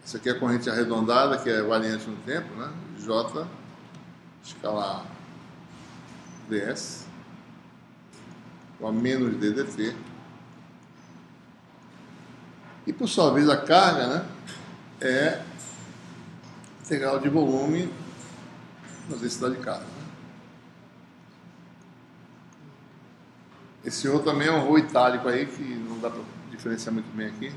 A: Isso aqui é a corrente arredondada, que é variante no tempo, né? J escalar ds, ou a menos ddt. E por sua vez a carga, né, é integral de volume na densidade de carga. Né? Esse outro também é um rho itálico aí, que não dá para diferenciar muito bem aqui.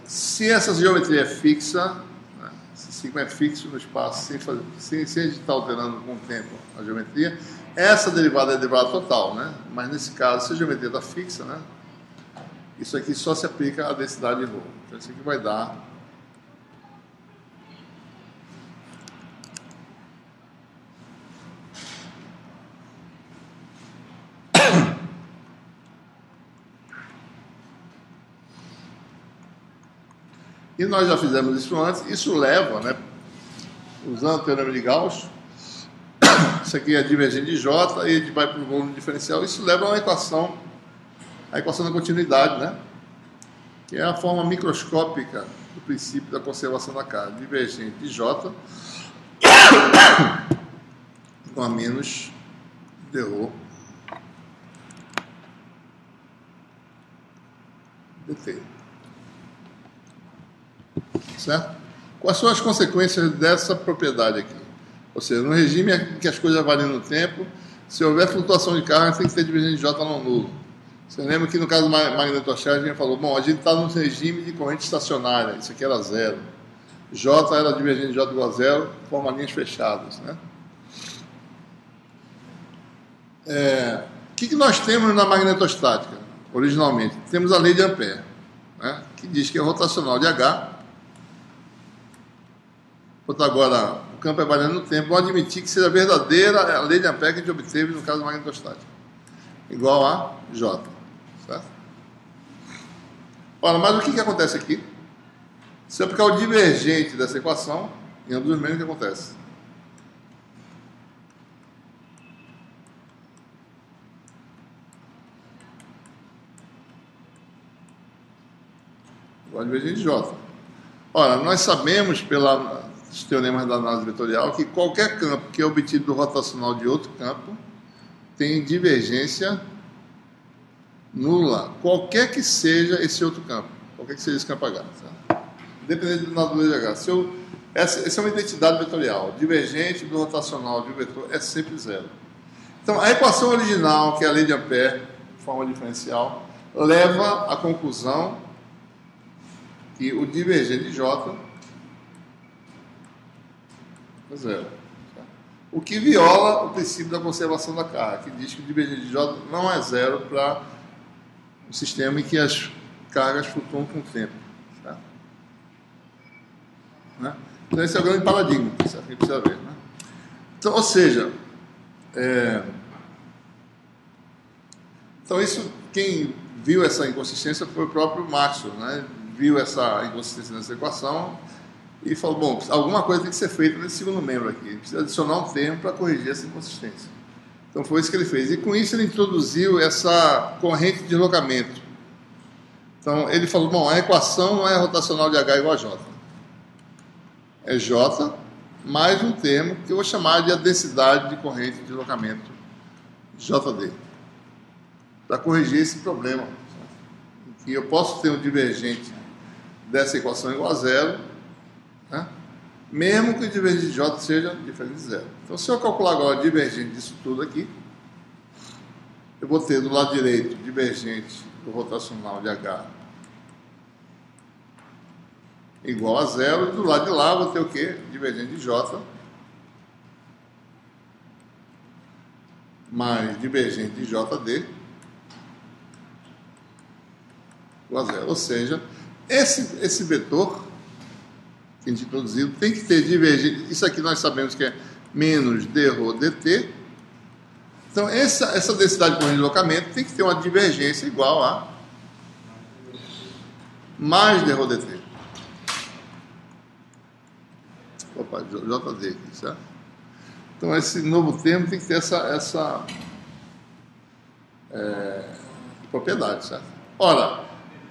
A: Se essa geometria é fixa, né, se sigma é fixo no espaço, sem a gente estar alterando com o tempo a geometria, essa derivada é a derivada total, né? Mas nesse caso, se a geometria está fixa, né, isso aqui só se aplica à densidade de rho. Então isso aqui vai dar e nós já fizemos isso antes. Isso leva, né, usando o teorema de Gauss, isso aqui é divergente de J, e a gente vai para o volume diferencial. Isso leva a uma equação, a equação da continuidade, né? Que é a forma microscópica do princípio da conservação da carga. Divergente de J com a menos dρ dt. Certo? Quais são as consequências dessa propriedade aqui? Ou seja, no regime em que as coisas variam no tempo, se houver flutuação de carga, tem que ter divergente de J não nulo. Você lembra que no caso do magnetocharge a gente falou, bom, a gente está no regime de corrente estacionária, isso aqui era zero. J era divergente de J igual a zero, forma linhas fechadas, né? O que nós temos na magnetostática, originalmente? Temos a lei de Ampère, né, que diz que é rotacional de H. Portanto, agora, o campo é variando no tempo, vamos admitir que seja verdadeira a lei de Ampère que a gente obteve no caso do magnetostático, igual a J. Certo? Ora, mas o que acontece aqui? Se eu aplicar o divergente dessa equação, em ambos os meios, o que acontece? Igual a divergente de J. Ora, nós sabemos, pelos teoremas da análise vetorial, que qualquer campo que é obtido do rotacional de outro campo tem divergência nula, qualquer que seja esse outro campo, qualquer que seja esse campo H, certo? Independente do natureza de H. Essa é uma identidade vetorial. Divergente do rotacional de um vetor é sempre zero. Então, a equação original, que é a lei de Ampère, forma diferencial, leva à conclusão que o divergente de J é zero. O que viola o princípio da conservação da carga, que diz que o divergente de J não é zero para um sistema em que as cargas flutuam com o tempo. Certo? Né? Então esse é o grande paradigma que a gente precisa ver. Né? Então, ou seja, Então, isso, quem viu essa inconsistência foi o próprio Maxwell, né? Viu essa inconsistência nessa equação e falou, bom, alguma coisa tem que ser feita nesse segundo membro aqui, precisa adicionar um termo para corrigir essa inconsistência. Então, foi isso que ele fez. E, com isso, ele introduziu essa corrente de deslocamento. Então, ele falou, bom, a equação não é rotacional de H igual a J. É J mais um termo que eu vou chamar de a densidade de corrente de deslocamento, JD, para corrigir esse problema. Que eu posso ter um divergente dessa equação igual a zero, né? Mesmo que o divergente de J seja diferente de zero. Então, se eu calcular agora o divergente disso tudo aqui, eu vou ter do lado direito divergente do rotacional de H igual a zero, e do lado de lá eu vou ter o quê? Divergente de J mais divergente de JD igual a zero. Ou seja, esse vetor que a gente introduziu tem que ter divergente. Isso aqui nós sabemos que é menos d rho dt. Então, essa densidade de corrente de deslocamento tem que ter uma divergência igual a mais d rho dt. Opa, JD aqui, certo? Então, esse novo termo tem que ter essa propriedade, certo? Ora,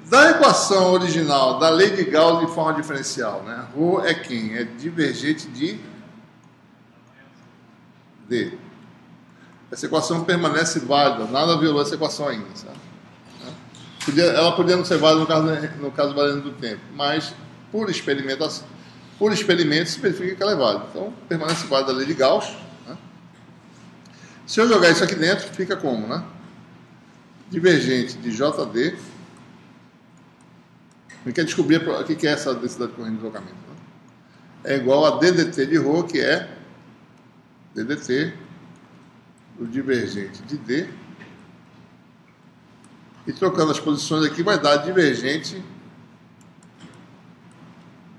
A: da equação original da lei de Gauss de forma diferencial, né? Rho é quem? É divergente de D. Essa equação permanece válida, nada violou essa equação ainda, certo? Ela podia não ser válida no caso valendo do tempo, mas por experimento se verifica que ela é válida. Então, permanece válida a lei de Gauss. Né? Se eu jogar isso aqui dentro, fica como, né? Divergente de JD. A gente quer descobrir o que é essa densidade de corrente de deslocamento. Né? É igual a ddt de ρ, que é ddt do divergente de D. E trocando as posições aqui, vai dar divergente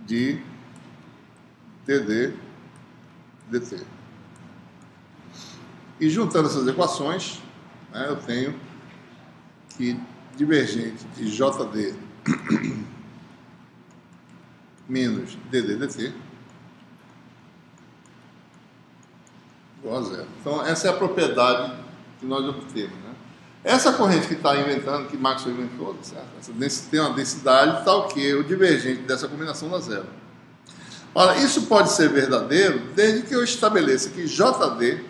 A: de dd dt. E juntando essas equações, né, eu tenho que divergente de JD menos dd dt igual a zero. Então, essa é a propriedade que nós obtemos. Né? Essa corrente que está inventando, que Maxwell inventou, certo? Tem uma densidade tal que o divergente dessa combinação dá zero. Ora, isso pode ser verdadeiro desde que eu estabeleça que JD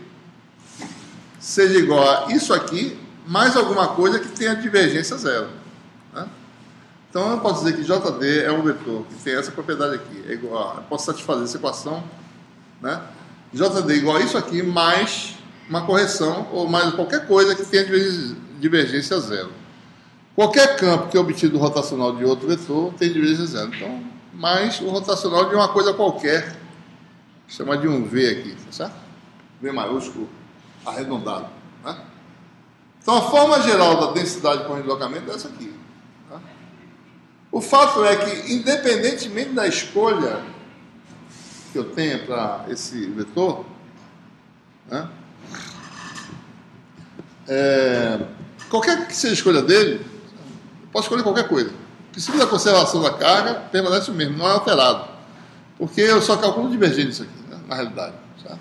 A: seja igual a isso aqui, mais alguma coisa que tenha divergência zero. Né? Então, eu posso dizer que JD é um vetor que tem essa propriedade aqui. É igual a, eu posso satisfazer essa equação, né? JD igual a isso aqui, mais uma correção, ou mais qualquer coisa que tenha divergência zero. Qualquer campo que é obtido do rotacional de outro vetor tem divergência zero. Então, mais o rotacional de uma coisa qualquer, chama de um V aqui, tá certo? V maiúsculo, arredondado. Né? Então, a forma geral da densidade de corrente de deslocamento é essa aqui. Tá? O fato é que, independentemente da escolha que eu tenha para esse vetor, né? Qualquer que seja a escolha dele, eu posso escolher qualquer coisa. O princípio da conservação da carga permanece o mesmo, não é alterado. Porque eu só calculo divergente isso aqui, né? Na realidade. Certo?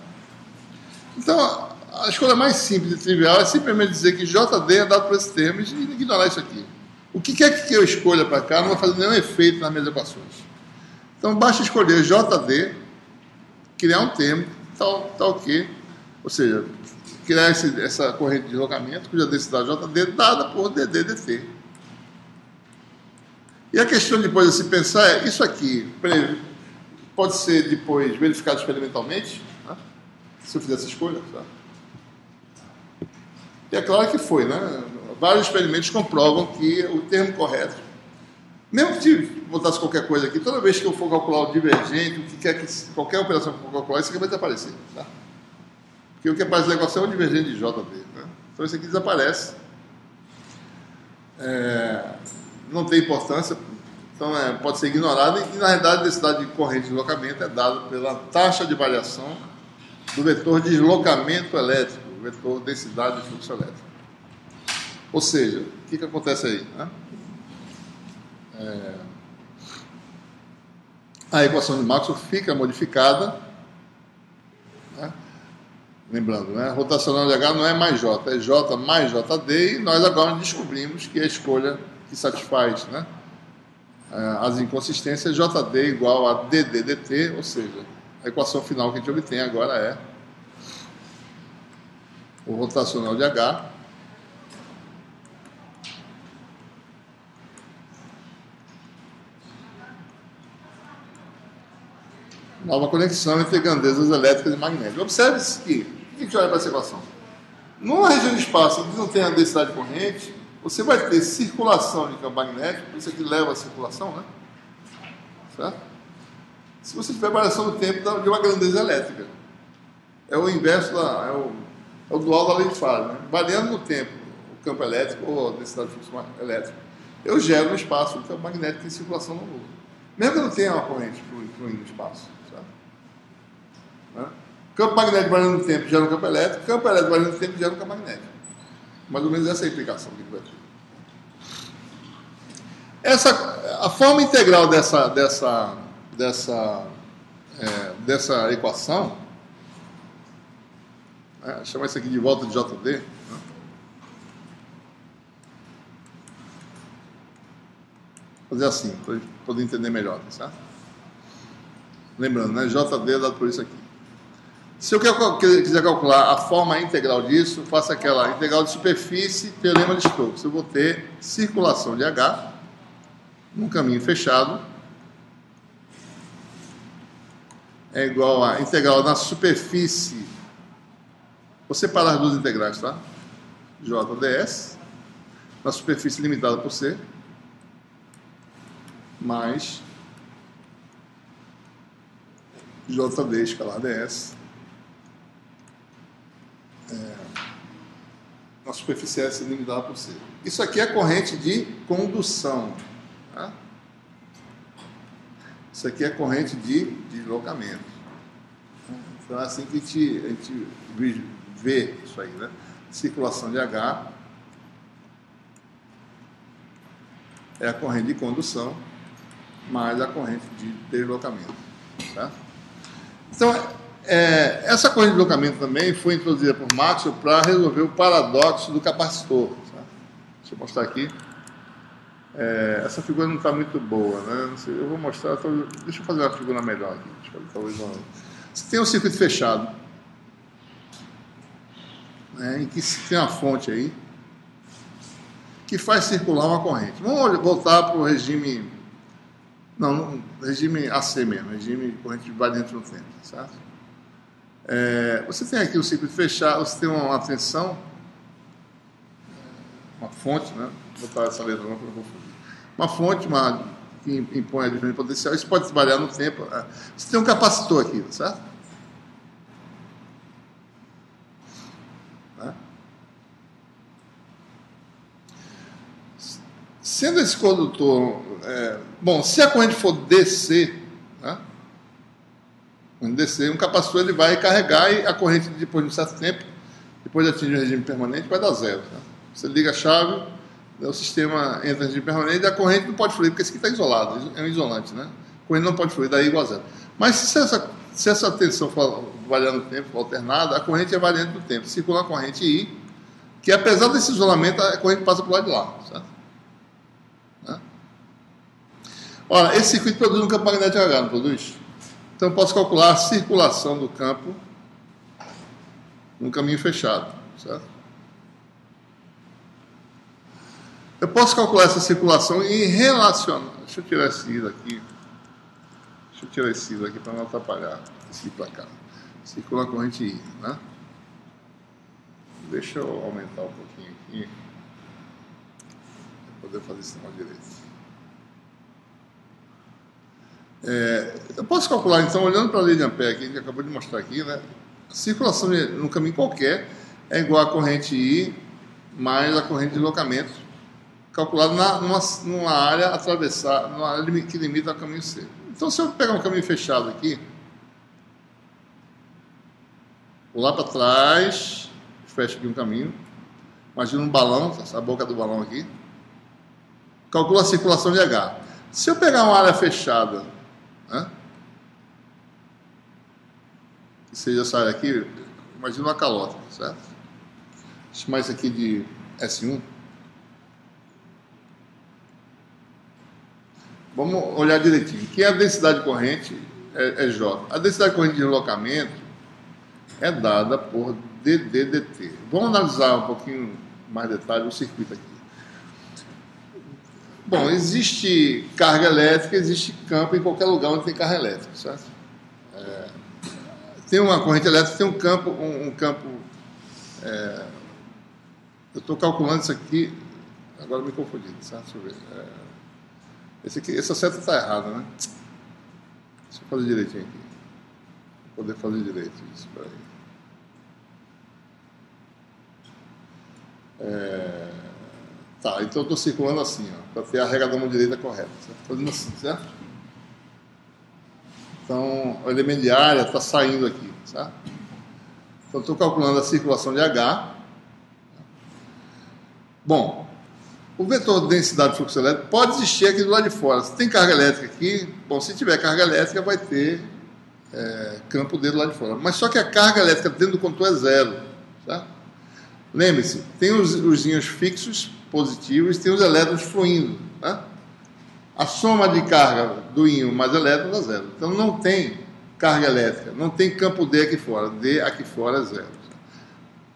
A: Então, a escolha mais simples e trivial é simplesmente dizer que JD é dado por esse termo e ignorar isso aqui. O que quer que eu escolha para cá não vai fazer nenhum efeito nas minhas equações. Então, basta escolher JD, criar um termo tal que, ou seja, criar essa corrente de deslocamento, cuja densidade JD é dada por dd dt. E a questão depois de se pensar é, isso aqui pode ser depois verificado experimentalmente, né? Se eu fizer essa escolha. Tá? E é claro que foi, né? Vários experimentos comprovam que o termo correto, mesmo que botasse qualquer coisa aqui, toda vez que eu for calcular o divergente, o que quer que qualquer operação que eu for calcular, isso aqui vai desaparecer. Tá? Porque o que aparece na equação é o divergente de JD. Né? Então isso aqui desaparece. Não tem importância, então pode ser ignorado. E na realidade a densidade de corrente de deslocamento é dada pela taxa de variação do vetor de deslocamento elétrico, o vetor densidade de fluxo elétrico. Ou seja, o que acontece aí? Né? A equação de Maxwell fica modificada, né? Lembrando, né? Rotacional de H não é mais J, é J mais JD, e nós agora descobrimos que a escolha que satisfaz, né, as inconsistências JD igual a DD dt, ou seja, a equação final que a gente obtém agora é o rotacional de H nova conexão entre grandezas elétricas e magnéticas. Observe-se que, o que a gente olha para essa equação? Numa região de espaço onde não tem a densidade de corrente, você vai ter circulação de campo magnético, isso aqui leva a circulação, né? Certo? Se você tiver variação do tempo de uma grandeza elétrica, é o inverso, é o dual da lei de Faraday, né? Variando no tempo o campo elétrico ou a densidade de fluxo elétrico, eu gero no espaço o campo magnético em circulação no mundo. Mesmo que eu não tenha uma corrente fluindo no espaço. Campo magnético variando no tempo gera um campo elétrico, campo elétrico variando no tempo gera um campo magnético. Mais ou menos essa é a implicação que vai ter. A forma integral dessa equação, chama isso aqui de volta de JD, né? Vou fazer assim, para poder entender melhor, certo? Lembrando, né? JD é dado por isso aqui. Se eu quiser calcular a forma integral disso, faço aquela integral de superfície, teorema de Stokes. Eu vou ter circulação de H num caminho fechado é igual a integral na superfície. Vou separar as duas integrais, tá? JDS na superfície limitada por C mais JD escalar ds na superfície S limitada por C. Isso aqui é a corrente de condução. Tá? Isso aqui é a corrente de deslocamento. Então é assim que a gente vê isso aí, né? Circulação de H é a corrente de condução mais a corrente de deslocamento. Tá? Então, essa corrente de deslocamento também foi introduzida por Maxwell para resolver o paradoxo do capacitor. Tá? Deixa eu mostrar aqui. Essa figura não está muito boa, né? Não sei, eu vou mostrar. Deixa eu fazer uma figura melhor aqui. Você tem um circuito fechado, né, em que tem uma fonte aí que faz circular uma corrente. Vamos voltar para o regime. Não, regime AC mesmo, regime de corrente que vai dentro do tempo, certo? Você tem aqui o circuito fechado, você tem uma tensão, uma fonte, né? Vou botar essa letra não para não confundir. Uma fonte que impõe a diferença potencial, isso pode variar no tempo. Você tem um capacitor aqui, certo? Sendo esse condutor, se a corrente for DC, né? Quando descer, um capacitor ele vai carregar e a corrente, depois de um certo tempo, depois de atingir o regime permanente, vai dar zero. Né? Você liga a chave, o sistema entra em regime permanente e a corrente não pode fluir, porque esse aqui está isolado, é um isolante. Né? A corrente não pode fluir, daí igual a zero. Mas se essa tensão for variando no tempo, for alternada, a corrente é variante do tempo. Circula a corrente I, que apesar desse isolamento, a corrente passa para o lado de lá. Certo? Né? Ora, esse circuito produz um campo magnético H, não produz? Então, eu posso calcular a circulação do campo num caminho fechado, certo? Eu posso calcular essa circulação e relacionar... Deixa eu tirar esse I daqui. Deixa eu tirar esse I daqui para não atrapalhar. Esse I para cá. Circula a corrente I, né? Deixa eu aumentar um pouquinho aqui para poder fazer isso mais direito. Eu posso calcular, então, olhando para a lei de Ampère, que a gente acabou de mostrar aqui, né? A circulação num caminho qualquer é igual a corrente I mais a corrente de deslocamento, calculado numa área atravessada, numa área que limita ao caminho C. Então, se eu pegar um caminho fechado aqui, vou lá para trás, fecho aqui um caminho, Imagina um balão, a boca do balão aqui. Calcula a circulação de H. Se eu pegar uma área fechada, né, que seja essa área aqui, imagina uma calota, certo? Vou chamar isso aqui de S1. Vamos olhar direitinho. Que a densidade corrente é J. A densidade corrente de deslocamento é dada por ddt. Vamos analisar um pouquinho mais detalhe o circuito aqui. Bom, existe carga elétrica, existe campo em qualquer lugar onde tem carga elétrica, certo? Tem uma corrente elétrica, tem um campo, eu estou calculando isso aqui, agora me confundi, certo? Deixa eu ver. Essa seta está errada, né? Deixa eu fazer direitinho aqui. Vou poder fazer direito isso, peraí. Tá, então eu estou circulando assim, para ter a régua da mão direita correta, certo? Fazendo assim, certo? Então, o elemento de área está saindo aqui, certo? Então, estou calculando a circulação de H. Bom, o vetor de densidade de fluxo elétrico pode existir aqui do lado de fora. Se tem carga elétrica aqui, bom, se tiver carga elétrica, vai ter campo dentro do lado de fora. Mas só que a carga elétrica dentro do condutor é zero, certo? Lembre-se, tem os íons fixos, positivos, tem os elétrons fluindo, né? A soma de carga do íon mais elétron dá zero. Então não tem carga elétrica, não tem campo D aqui fora. D aqui fora é zero.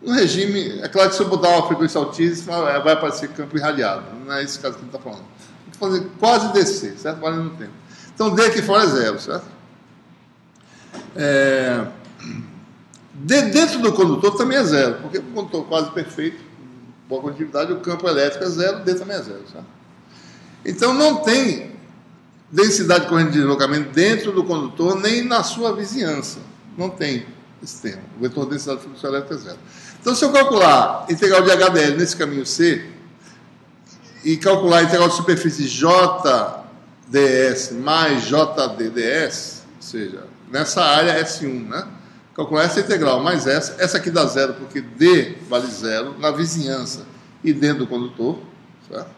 A: No regime, é claro que se eu botar uma frequência altíssima, vai aparecer campo irradiado. Não é esse caso que a gente está falando. Vou fazer quase DC, certo? Valendo no tempo. Então D aqui fora é zero, certo? D dentro do condutor também é zero, porque o condutor quase perfeito, boa condutividade, o campo elétrico é zero, D também é zero, certo? Então não tem densidade corrente de deslocamento dentro do condutor, nem na sua vizinhança. Não tem esse termo. O vetor de densidade de fluxo elétrico é zero. Então, se eu calcular a integral de HDL nesse caminho C e calcular a integral de superfície JDS mais JDDS, ou seja, nessa área S1, né? Calcular essa integral mais essa aqui dá zero, porque D vale zero na vizinhança e dentro do condutor, certo?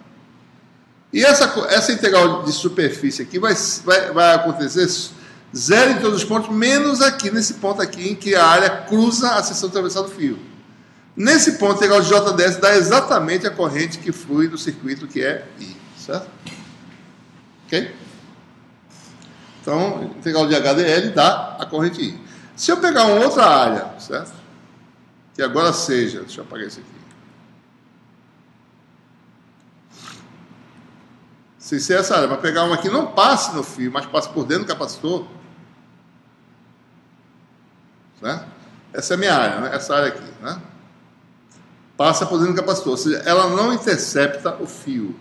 A: E essa integral de superfície aqui vai acontecer zero em todos os pontos, menos aqui, nesse ponto aqui, em que a área cruza a seção transversal do fio. Nesse ponto, a integral de JDS dá exatamente a corrente que flui do circuito, que é I, certo? Ok? Então, a integral de HDL dá a corrente I. Se eu pegar uma outra área, certo? Que agora seja, deixa eu apagar isso aqui. Se ser essa área, mas pegar uma que não passe no fio, mas passe por dentro do capacitor, certo? Essa é a minha área, né? Essa área aqui, né? Passa por dentro do capacitor, ou seja, ela não intercepta o fio,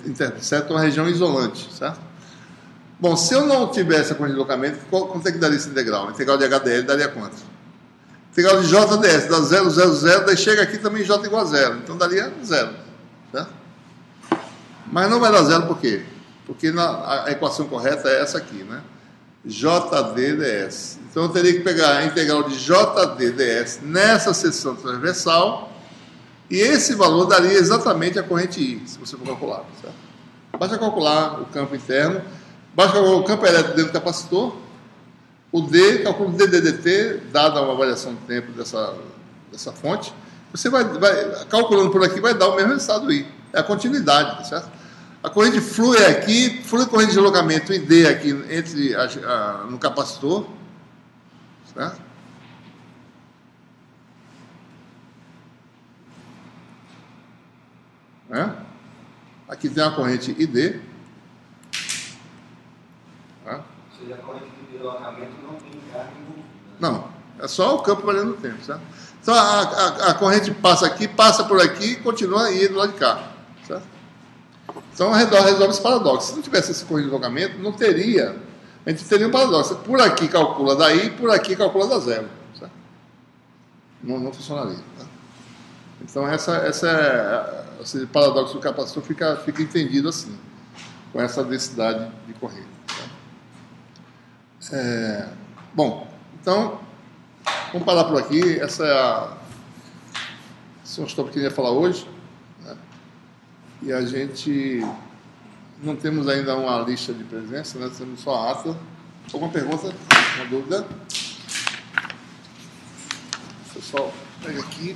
A: intercepta uma região isolante, certo? Bom, se eu não tivesse a corrente de deslocamento, quanto é que daria esse integral? A integral de HDL daria quanto? A integral de JDS dá 0, 0, 0, daí chega aqui também J igual a 0, então daria 0, certo? Mas não vai dar zero por quê? Porque a equação correta é essa aqui, né? JDDS. Então eu teria que pegar a integral de JDDS nessa seção transversal e esse valor daria exatamente a corrente I, se você for calcular, certo? Basta calcular o campo interno, basta calcular o campo elétrico dentro do capacitor, o D, calcula o DDT, dada uma variação de tempo dessa fonte, você vai calculando por aqui, vai dar o mesmo resultado I. É a continuidade, certo? A corrente flui aqui, flui corrente de deslocamento em D aqui no capacitor, certo? Aqui tem a corrente ID. Ou
B: seja, a corrente de deslocamento não tem carga envolvida.
A: Não, é só o campo valendo o tempo, certo? Então a corrente passa aqui, passa por aqui e continua aí do lado de cá, certo? Então resolve esse paradoxo. Se não tivesse esse corrente de deslocamento, não teria. A gente teria um paradoxo. Por aqui calcula daí, por aqui calcula da zero, certo? Não funcionaria. Tá? Então esse paradoxo do capacitor fica entendido assim, com essa densidade de corrente. Tá? Bom, então vamos parar por aqui. Essa é são os tópicos que eu ia falar hoje, né? E a gente não temos ainda uma lista de presença, né? Temos só a ata. Alguma pergunta? Uma dúvida? Pessoal, pega aqui.